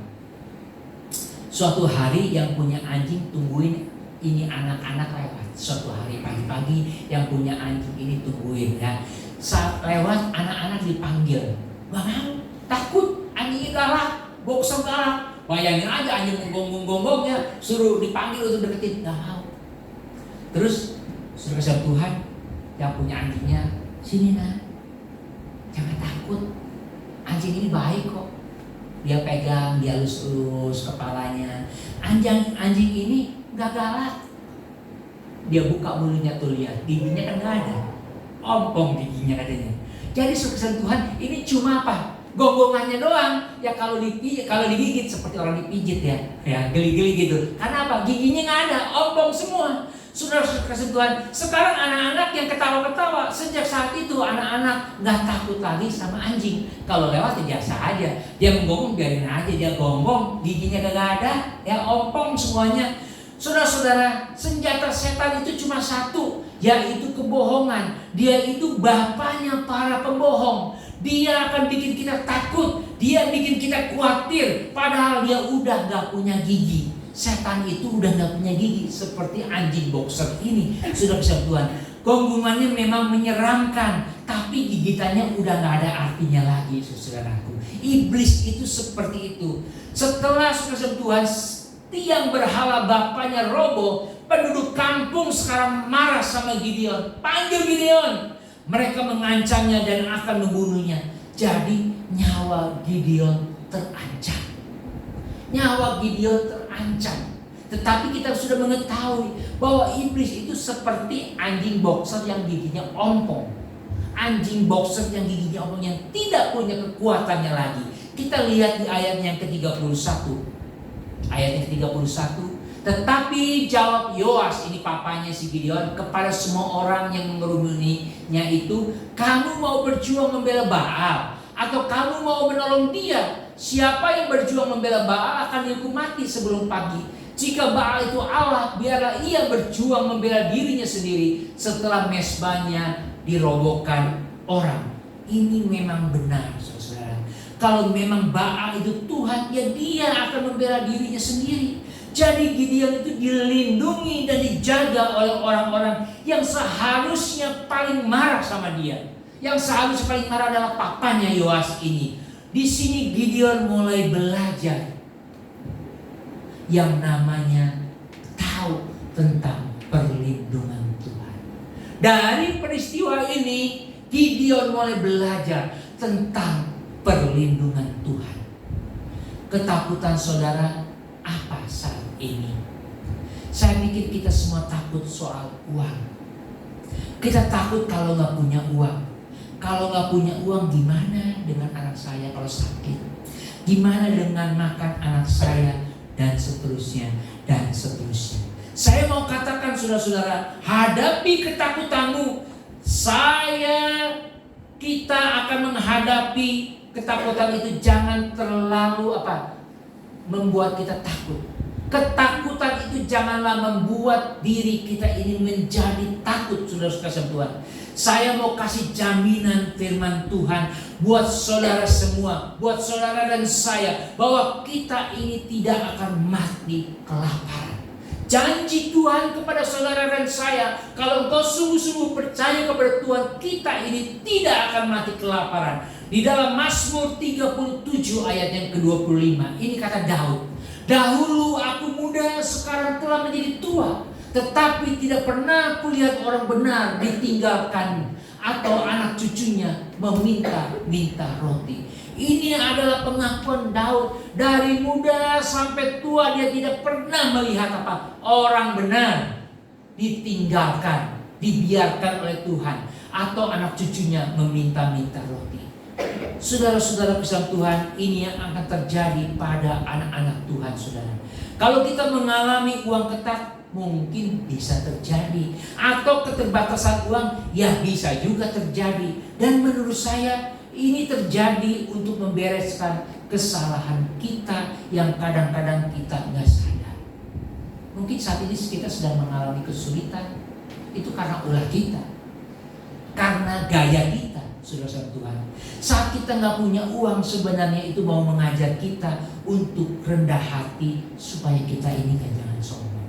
Suatu hari yang punya anjing tungguin ini anak-anak lewat. Suatu hari pagi-pagi yang punya anjing ini tungguin ya. Saat lewat anak-anak dipanggil, gak mau, takut, anjingnya galak, boxer galak. Bayangin aja anjing gonggong-gonggongnya, suruh dipanggil untuk deketin, gak mau. Terus suruh Tuhan yang punya anjingnya, sini nak, jangan takut, anjing ini baik kok. Dia pegang, dia elus-elus kepalanya. Anjing ini gak galak. Dia buka mulutnya tuh, lihat giginya kan gak ada, ompong giginya katanya. Jadi sukesan Tuhan ini cuma apa? Gonggongannya doang. Ya kalau digigit seperti orang dipijit ya geli-geli gitu. Karena apa? Giginya gak ada, ompong semua. Saudara-saudara kasih Tuhan, sekarang anak-anak yang ketawa-ketawa, sejak saat itu anak-anak gak takut lagi sama anjing. Kalau lewat ya biasa aja, dia menggonggong biarin aja, dia gonggong, giginya gak ada, ya ompong semuanya. Saudara-saudara, senjata setan itu cuma satu, yaitu kebohongan. Dia itu bapaknya para pembohong. Dia akan bikin kita takut, dia bikin kita khawatir, padahal dia udah gak punya gigi. Setan itu udah gak punya gigi seperti anjing boxer ini. Sudah bisa Tuhan, gonggongannya memang menyeramkan, tapi gigitannya udah gak ada artinya lagi, saudaraku. Iblis itu seperti itu. Setelah saudara Tuhan tiang berhala bapaknya roboh, penduduk kampung sekarang marah sama Gideon. Panggil Gideon. Mereka mengancamnya dan akan membunuhnya. Jadi nyawa Gideon terancam. Nyawa Gideon terancam. Tetapi kita sudah mengetahui bahwa iblis itu seperti anjing boxer yang giginya ompong. Anjing boxer yang giginya ompong, yang tidak punya kekuatannya lagi. Kita lihat di ayat yang ke-31. Ayat yang ke-31. Tetapi jawab Yoas, ini papanya si Gideon, kepada semua orang yang mengerumuninya itu, kamu mau berjuang membela Baal atau kamu mau menolong dia? Siapa yang berjuang membela Baal akan dihukum mati sebelum pagi. Jika Baal itu Allah, biarlah ia berjuang membela dirinya sendiri setelah mesbahnya dirobohkan orang. Ini memang benar, saudara. Kalau memang Baal itu Tuhan, ya dia akan membela dirinya sendiri. Jadi Gideon itu dilindungi dan dijaga oleh orang-orang yang seharusnya paling marah sama dia. Yang seharusnya paling marah adalah papanya Yoas ini. Di sini Gideon mulai belajar yang namanya tahu tentang perlindungan Tuhan. Dari peristiwa ini Gideon mulai belajar tentang perlindungan Tuhan. Ketakutan saudara apa saat ini? Saya pikir kita semua takut soal uang. Kita takut kalau gak punya uang. Kalau gak punya uang, gimana dengan anak saya kalau sakit? Gimana dengan makan anak saya? Dan seterusnya, dan seterusnya. Saya mau katakan saudara-saudara, hadapi ketakutanmu. Kita akan menghadapi ketakutan itu. Jangan terlalu membuat kita takut. Ketakutan itu janganlah membuat diri kita ini menjadi takut, saudara-saudara Tuhan. Saya mau kasih jaminan firman Tuhan buat saudara semua, buat saudara dan saya, bahwa kita ini tidak akan mati kelaparan. Janji Tuhan kepada saudara dan saya, kalau engkau sungguh-sungguh percaya kepada Tuhan, kita ini tidak akan mati kelaparan. Di dalam Mazmur 37 ayat yang ke-25, ini kata Daud, dahulu aku muda, sekarang telah menjadi tua, tetapi tidak pernah kulihat orang benar ditinggalkan atau anak cucunya meminta-minta roti. Ini adalah pengakuan Daud. Dari muda sampai tua dia tidak pernah melihat orang benar ditinggalkan, dibiarkan oleh Tuhan, atau anak cucunya meminta-minta roti. saudara-saudara kesal Tuhan, ini yang akan terjadi pada anak-anak Tuhan, saudara. Kalau kita mengalami uang ketat, mungkin bisa terjadi. Atau keterbatasan uang, ya bisa juga terjadi. Dan menurut saya, ini terjadi untuk membereskan kesalahan kita yang kadang-kadang kita nggak sadar. Mungkin saat ini kita sedang mengalami kesulitan, itu karena ulah kita, karena gaya kita, saudara-saudara Tuhan. Saat kita nggak punya uang, sebenarnya itu mau mengajar kita untuk rendah hati supaya kita ini kan jangan sombong.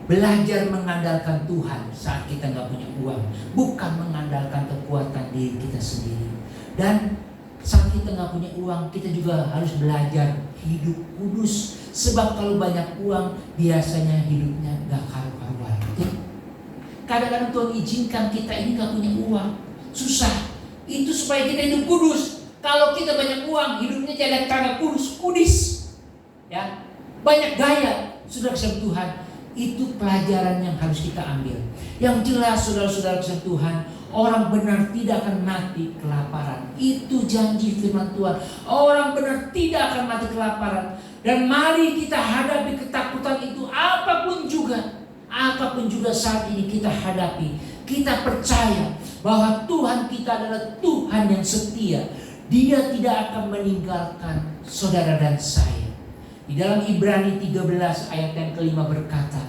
Belajar mengandalkan Tuhan saat kita nggak punya uang, bukan mengandalkan kekuatan diri kita sendiri. Dan saat kita nggak punya uang, kita juga harus belajar hidup kudus. Sebab kalau banyak uang, biasanya hidupnya nggak karu-karuan. Kadang-kadang Tuhan izinkan kita ini nggak punya uang, susah. Itu supaya kita hidup kudus. Kalau kita banyak uang, hidupnya jadi kagak kudus, ya banyak gaya. Saudara kesal Tuhan, itu pelajaran yang harus kita ambil. Yang jelas, saudara-saudara kesal Tuhan, orang benar tidak akan mati kelaparan. Itu janji firman Tuhan. Orang benar tidak akan mati kelaparan. Dan mari kita hadapi ketakutan itu, apapun juga saat ini kita hadapi. Kita percaya bahwa Tuhan kita adalah Tuhan yang setia. Dia tidak akan meninggalkan saudara dan saya. Di dalam Ibrani 13 ayat yang kelima berkata,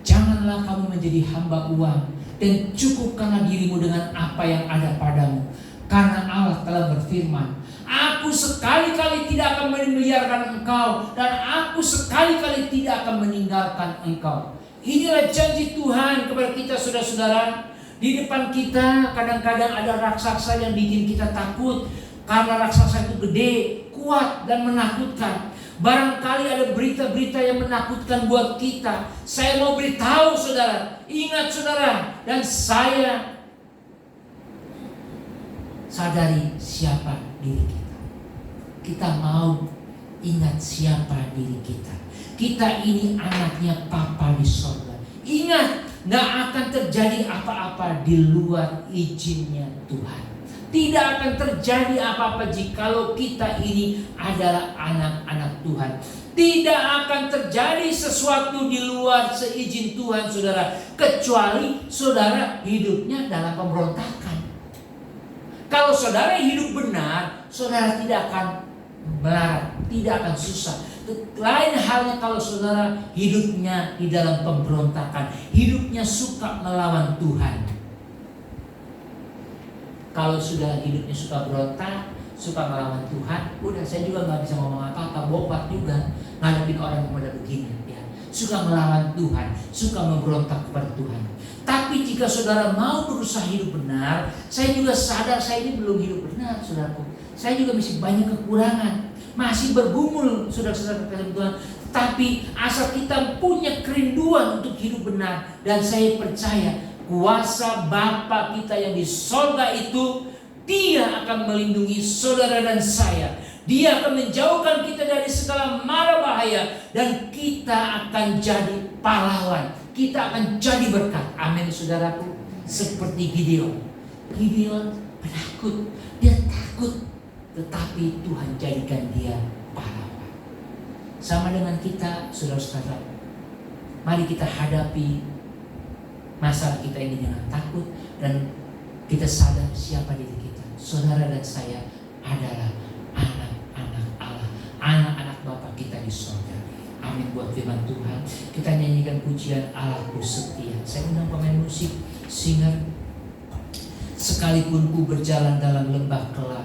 janganlah kamu menjadi hamba uang, dan cukupkanlah dirimu dengan apa yang ada padamu. Karena Allah telah berfirman, aku sekali-kali tidak akan membiarkan engkau, dan aku sekali-kali tidak akan meninggalkan engkau. Inilah janji Tuhan kepada kita, saudara-saudara. Di depan kita kadang-kadang ada raksasa yang bikin kita takut. Karena raksasa itu gede, kuat, dan menakutkan. Barangkali ada berita-berita yang menakutkan buat kita. Saya mau beritahu saudara, ingat saudara, dan saya sadari siapa diri kita. Kita mau ingat siapa diri kita. Kita ini anaknya Papa di sorga. Ingat, gak akan terjadi apa-apa di luar izinnya Tuhan. Tidak akan terjadi apa-apa jikalau kita ini adalah anak-anak Tuhan. Tidak akan terjadi sesuatu di luar seizin Tuhan, saudara. Kecuali saudara hidupnya dalam pemberontakan. Kalau saudara hidup benar, saudara tidak akan melarat, tidak akan susah. Lain halnya kalau saudara hidupnya di dalam pemberontakan, hidupnya suka melawan Tuhan. Kalau sudah hidupnya suka berontak, suka melawan Tuhan, udah saya juga nggak bisa ngomong apa-apa, bobat juga ngadepin orang yang udah begini, ya. Suka melawan Tuhan, suka memberontak kepada Tuhan. Tapi jika saudara mau berusaha hidup benar, saya juga sadar saya ini belum hidup benar, saudaraku. Saya juga masih banyak kekurangan, masih bergumul, saudara-saudara kasih Tuhan. Tapi asal kita punya kerinduan untuk hidup benar, dan saya percaya kuasa Bapa kita yang di sorga itu, Dia akan melindungi saudara dan saya. Dia akan menjauhkan kita dari segala mara bahaya, dan kita akan jadi pahlawan. Kita akan jadi berkat. Amin, saudaraku. Seperti Gideon. Gideon penakut, dia takut, tetapi Tuhan jadikan dia pahlawan. Sama dengan kita, saudara-saudara. Mari kita hadapi masalah kita ini dengan takut, dan kita sadar siapa diri kita. Saudara dan saya adalah anak-anak Allah, anak-anak Bapa kita di sorga. Amin. Buat firman Tuhan, kita nyanyikan pujian Allahku setia. Saya undang pemain musik, singer. Sekalipun ku berjalan dalam lembah kelam,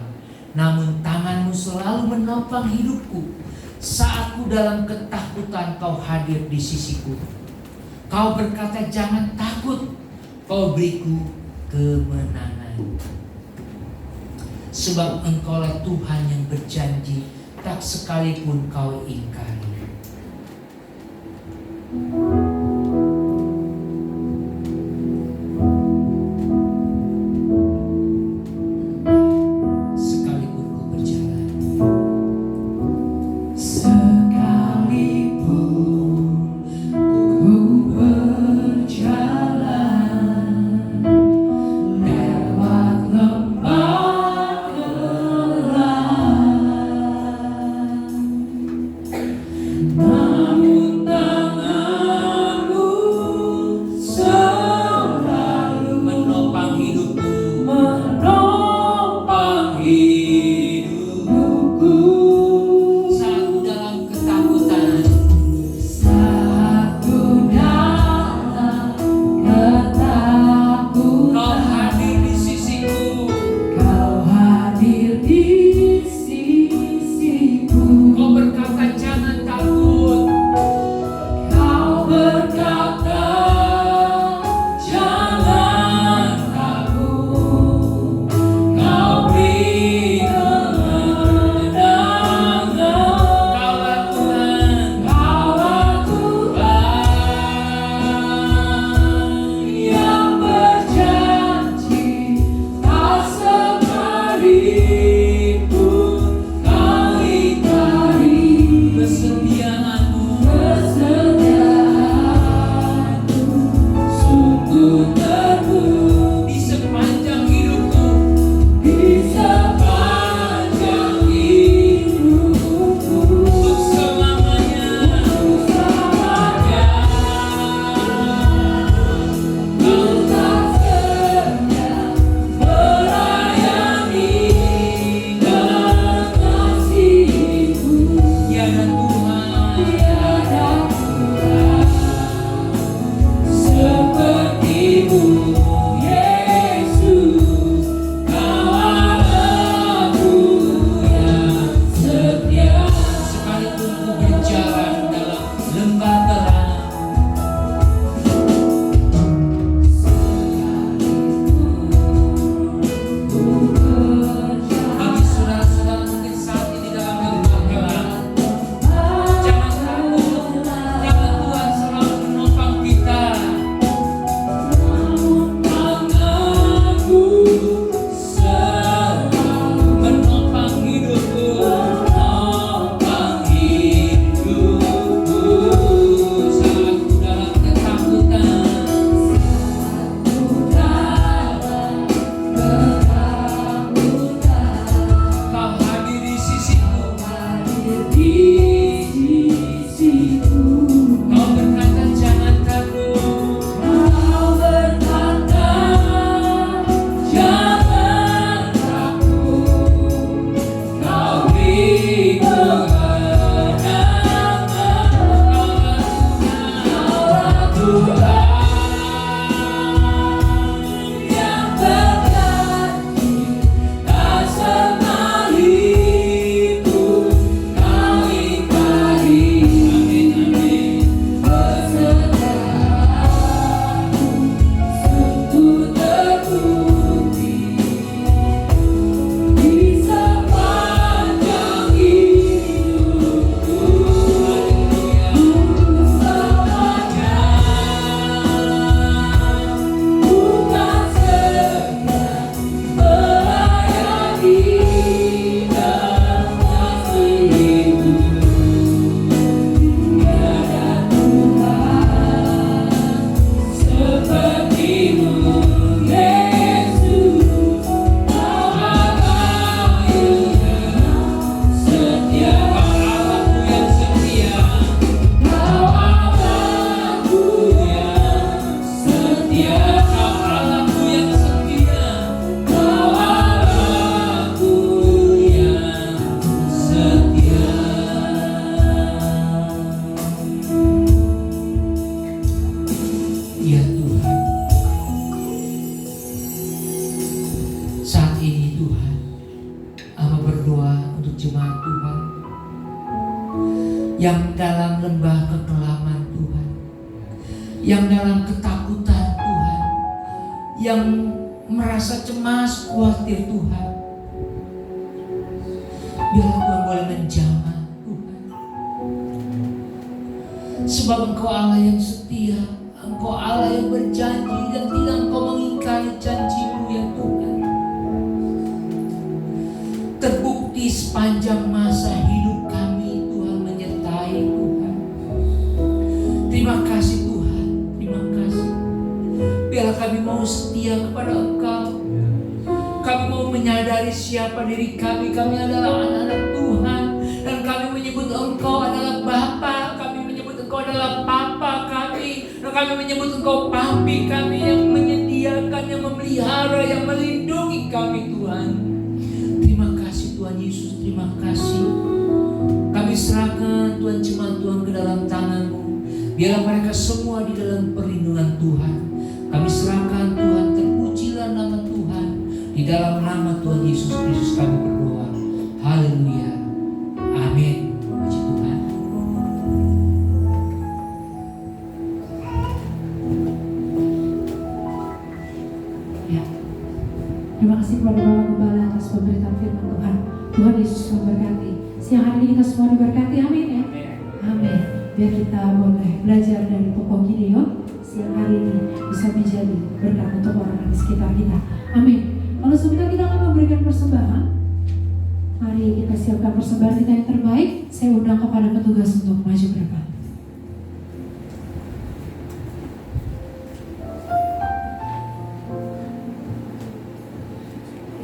namun tanganmu selalu menopang hidupku. Saat ku dalam ketakutan, kau hadir di sisiku. Kau berkata jangan takut, kau beriku kemenangan. Sebab engkaulah Tuhan yang berjanji, tak sekalipun kau ingkari. Lewat lembah jemaat Tuhan yang dalam lembah kekelaman Tuhan, yang dalam ketakutan Tuhan, yang merasa cemas, khawatir Tuhan. Biarlah Tuhan boleh menjamah Tuhan, sebab Engkau Allah yang setia, Engkau Allah yang berjanji dan tidak Engkau mengingkari janji-Mu ya Tuhan. Terbukti sepanjang masa hidup kami Tuhan menyertai Tuhan. Terima kasih Tuhan, terima kasih. Biarlah kami mau setia kepada Engkau. Kami mau menyadari siapa diri kami. Kami adalah anak-anak Tuhan, dan kami menyebut Engkau adalah Bapa. Kami menyebut Engkau adalah Papa kami, dan kami menyebut Engkau Papi kami, yang menyediakan, yang memelihara, yang melindungi kami Tuhan. Terima kasih Tuhan Yesus, terima kasih. Kami serahkan Tuhan jemaat Tuhan ke dalam tangan-Mu. Biarlah mereka semua di dalam perlindungan Tuhan. Kami serahkan Tuhan, terpujilah nama Tuhan. Di dalam nama Tuhan Yesus Kristus kami berdoa. Haleluya. Amin. Puji Tuhan. Ya. Terima kasih kepada Bapak Gembala atas pemberitaan firman Tuhan. Tuhan Yesus memberkati. Siang hari ini kita semua diberkati. Amin ya. Amin. Biar kita boleh belajar dari tokoh Gideon. Siang hari ini bisa menjadi berkat untuk orang di sekitar kita. Amin. Kalau sebentar kita akan memberikan persembahan. Mari kita siapkan persembahan kita yang terbaik. Saya undang kepada petugas untuk maju ke depan.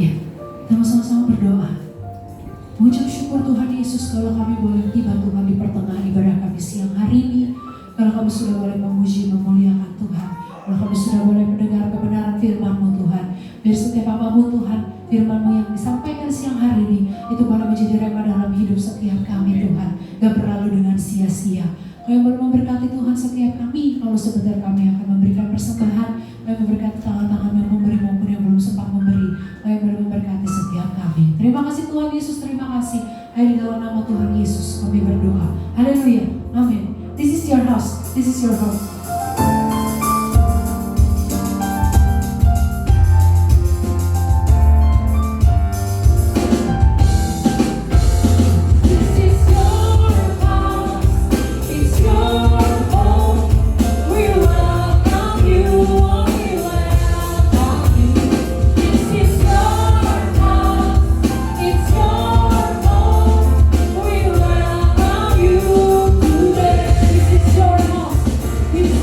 Ya, kita sama-sama berdoa. Mengucap syukur Tuhan Yesus kalau kami boleh tiba Tuhan di pertengahan ibadah kami siang hari ini. Kalau kami sudah boleh memuji, memuliakan Tuhan. Kalau kami sudah boleh mendengar kebenaran firman-Mu Tuhan. Biar setiap apapun Tuhan, firman-Mu yang disampaikan siang hari ini itu boleh menjadi rema dalam hidup setiap kami Tuhan. Gak berlalu dengan sia-sia. Kau yang boleh memberkati Tuhan setiap kami. Kalau sebentar kami akan memberikan persembahan, Kau yang memberkati tangan-tangan yang memberi maupun yang belum sempat memberi. Kau yang boleh memberkati setiap kami. Terima kasih Tuhan Yesus, terima kasih. Ayo di dalam nama Tuhan Yesus kami berdoa. Haleluya. Amin. This is your house. This is your home. This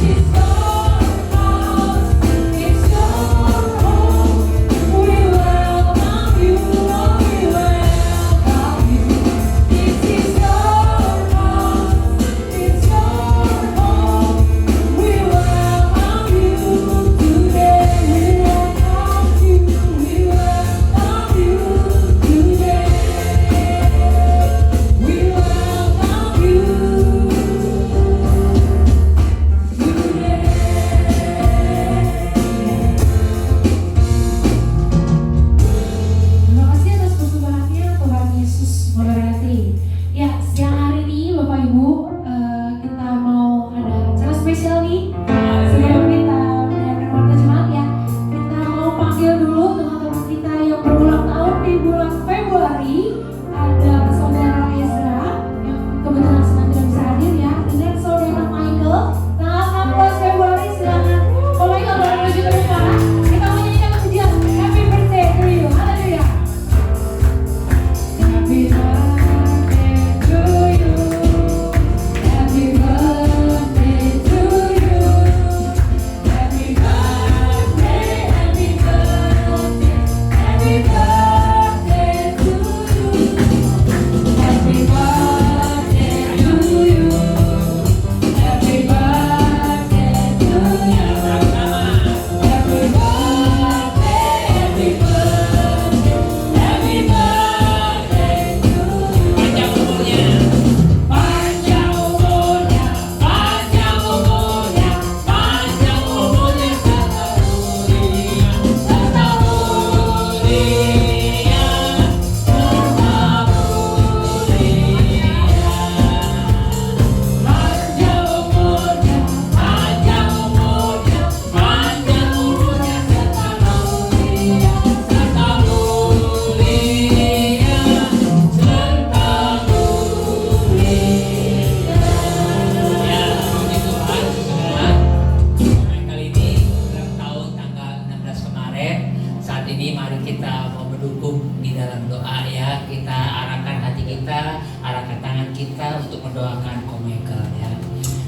ya, kita arahkan hati kita, arahkan tangan kita untuk mendoakan Ko Michael ya.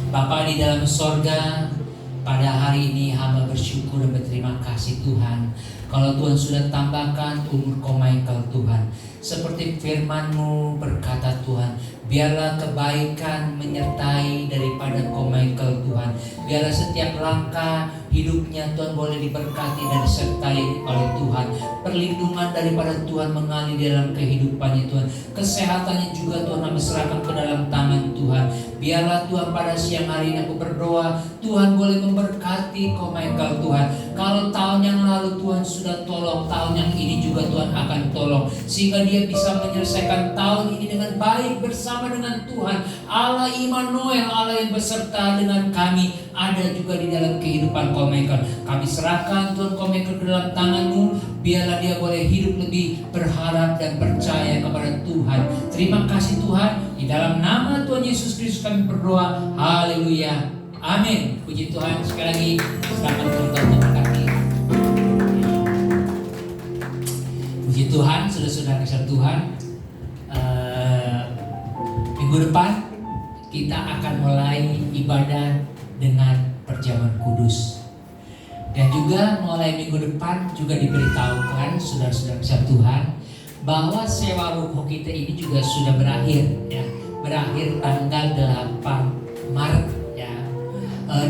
Bapa di dalam sorga, pada hari ini hamba bersyukur dan berterima kasih Tuhan, kalau Tuhan sudah tambahkan umur Ko Michael Tuhan. Seperti firman-Mu berkata Tuhan, biarlah kebaikan menyertai daripada Ko Michael Tuhan. Biarlah setiap langkah hidupnya Tuhan boleh diberkati dan disertai oleh Tuhan. Perlindungan daripada Tuhan mengalir di dalam kehidupannya Tuhan. Kesehatannya juga Tuhan kami serahkan ke dalam tangan Tuhan. Biarlah Tuhan pada siang hari ini aku berdoa, Tuhan boleh memberkati Ko Michael Tuhan. Kalau tahun yang lalu Tuhan sudah tolong, tahun yang ini juga Tuhan akan tolong, sehingga dia bisa menyelesaikan tahun ini dengan baik bersama dengan Tuhan. Allah Immanuel, Allah yang beserta dengan kami, ada juga di dalam kehidupan Ko Michael. Kami serahkan Tuhan Ko Michael ke dalam tangan-Mu. Biarlah dia boleh hidup lebih berharap dan percaya kepada Tuhan. Terima kasih Tuhan. Di dalam nama Tuhan Yesus Kristus kami berdoa. Haleluya. Amin. Puji Tuhan. Sekali lagi selamat Tuhan memberkati. Puji Tuhan, saudara-saudara kasih Tuhan. Minggu depan kita akan mulai ibadah dengan perjamuan kudus. Dan juga mulai minggu depan juga diberitahukan saudara-saudara kasih Tuhan bahwa sewa ruko kita ini juga sudah berakhir ya. Berakhir tanggal 8 Maret ya.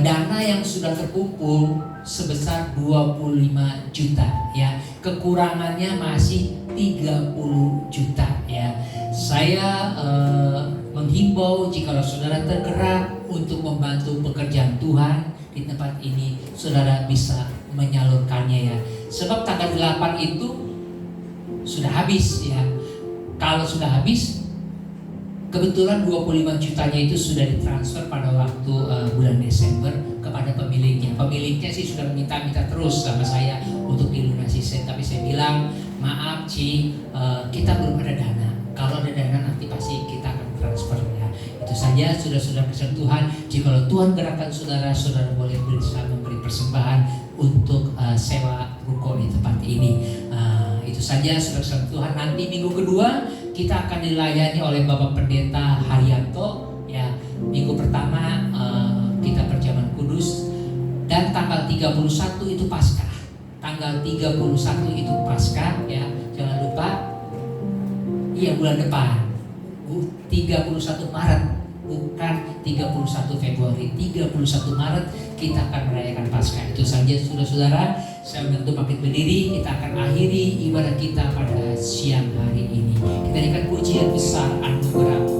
Dana yang sudah terkumpul sebesar 25 juta ya. Kekurangannya masih 30 juta ya. Saya menghimbau jika saudara tergerak untuk membantu pekerjaan Tuhan di tempat ini, saudara bisa menyalurkannya ya. Sebab tanggal 8 itu sudah habis ya. Kalau sudah habis, kebetulan 25 jutanya itu sudah ditransfer pada waktu bulan Desember kepada pemiliknya. Pemiliknya sih sudah minta terus sama saya untuk dilunasi, tapi saya bilang maaf Ci, kita belum ada dana. Kalau ada dana nanti pasti kita akan transfer ya. Itu saja saudara-saudara kasih Tuhan. Jika Tuhan gerakkan saudara boleh berusaha memberi persembahan untuk sewa ruko di tempat ini. Itu saja saudara-saudara Tuhan. Nanti minggu kedua kita akan dilayani oleh Bapak Pendeta Haryanto ya. Minggu pertama kita perjamuan kudus, dan tanggal 31 itu Paskah. Tanggal 31 itu Paskah ya. Jangan lupa. Iya, bulan depan 31 Maret, bukan 31 Februari, 31 Maret kita akan merayakan Paskah. Itu saja saudara-saudara. Saya untuk bangkit berdiri, kita akan akhiri ibadah kita pada siang hari ini. Kita berikan pujian besar anugerah.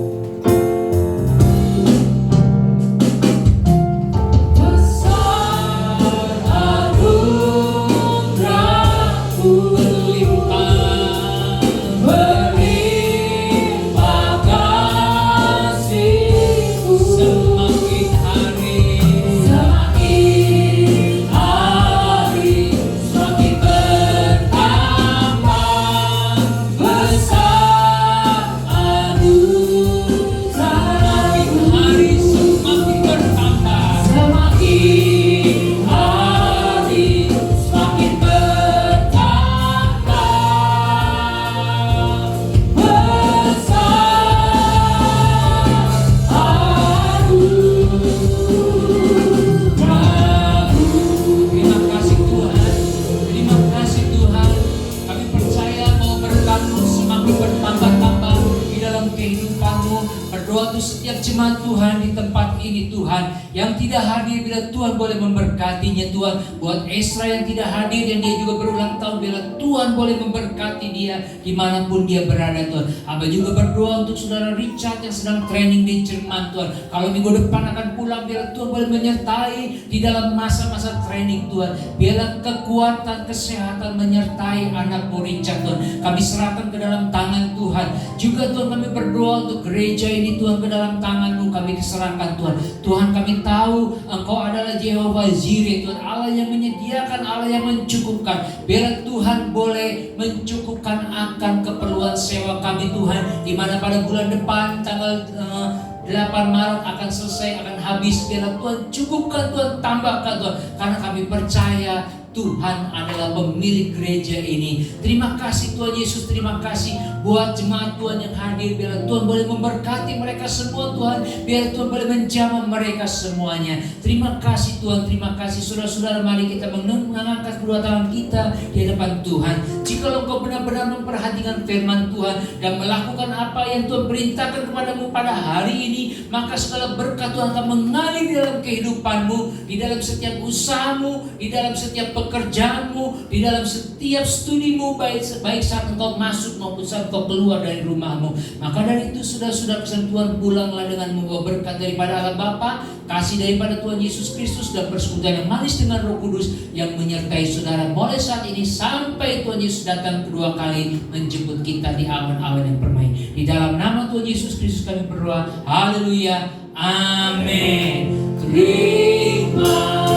Jemaat Tuhan di tempat ini Tuhan, yang tidak hadir bila Tuhan boleh memberkatinya Tuhan. Buat Esra yang tidak hadir dan dia juga berulang tahun, bila Tuhan boleh memberkati dia dimanapun dia berada Tuhan. Hamba juga berdoa untuk saudara Richard yang sedang training di Jerman Tuhan. Kalau minggu depan akan pulang, bila Tuhan boleh menyertai di dalam masa-masa training Tuhan. Biarlah kekuatan, kesehatan menyertai anakmu Richard Tuhan. Kami serahkan ke dalam tangan Tuhan. Juga Tuhan kami berdoa untuk gereja ini Tuhan, ke dalam tangan-Mu kami diserahkan Tuhan. Tuhan kami tahu Engkau adalah Jehovah Jireh Tuhan, Allah yang menyediakan, Allah yang mencukupkan. Biar Tuhan boleh mencukupkan akan keperluan sewa kami Tuhan, di mana pada bulan depan tanggal 8 Maret akan selesai, akan habis. Biarlah Tuhan cukupkan, Tuhan tambahkan Tuhan, karena kami percaya Tuhan adalah pemilik gereja ini. Terima kasih Tuhan Yesus, terima kasih buat jemaat Tuhan yang hadir. Biar Tuhan boleh memberkati mereka semua Tuhan. Biar Tuhan boleh menjamah mereka semuanya. Terima kasih Tuhan, terima kasih. Saudara-saudara, mari kita mengangkat kedua tangan kita di hadapan Tuhan. Jika Engkau benar-benar memperhatikan firman Tuhan dan melakukan apa yang Tuhan perintahkan kepadamu pada hari ini, maka segala berkat Tuhan akan mengalir di dalam kehidupanmu, di dalam setiap usahamu, di dalam setiap pekerjaanmu, di dalam setiap studimu, baik saat engkau masuk maupun saat engkau keluar dari rumahmu. Maka dari itu sudah pesan Tuhan, pulanglah dengan membawa berkat daripada Allah Bapa, kasih daripada Tuhan Yesus Kristus, dan persekutuan yang manis dengan Roh Kudus yang menyertai saudara mulai saat ini sampai Tuhan Yesus datang kedua kali menjemput kita di awan-awan yang permai. Di dalam nama Tuhan Yesus Kristus kami berdoa. Haleluya. Amin. Terima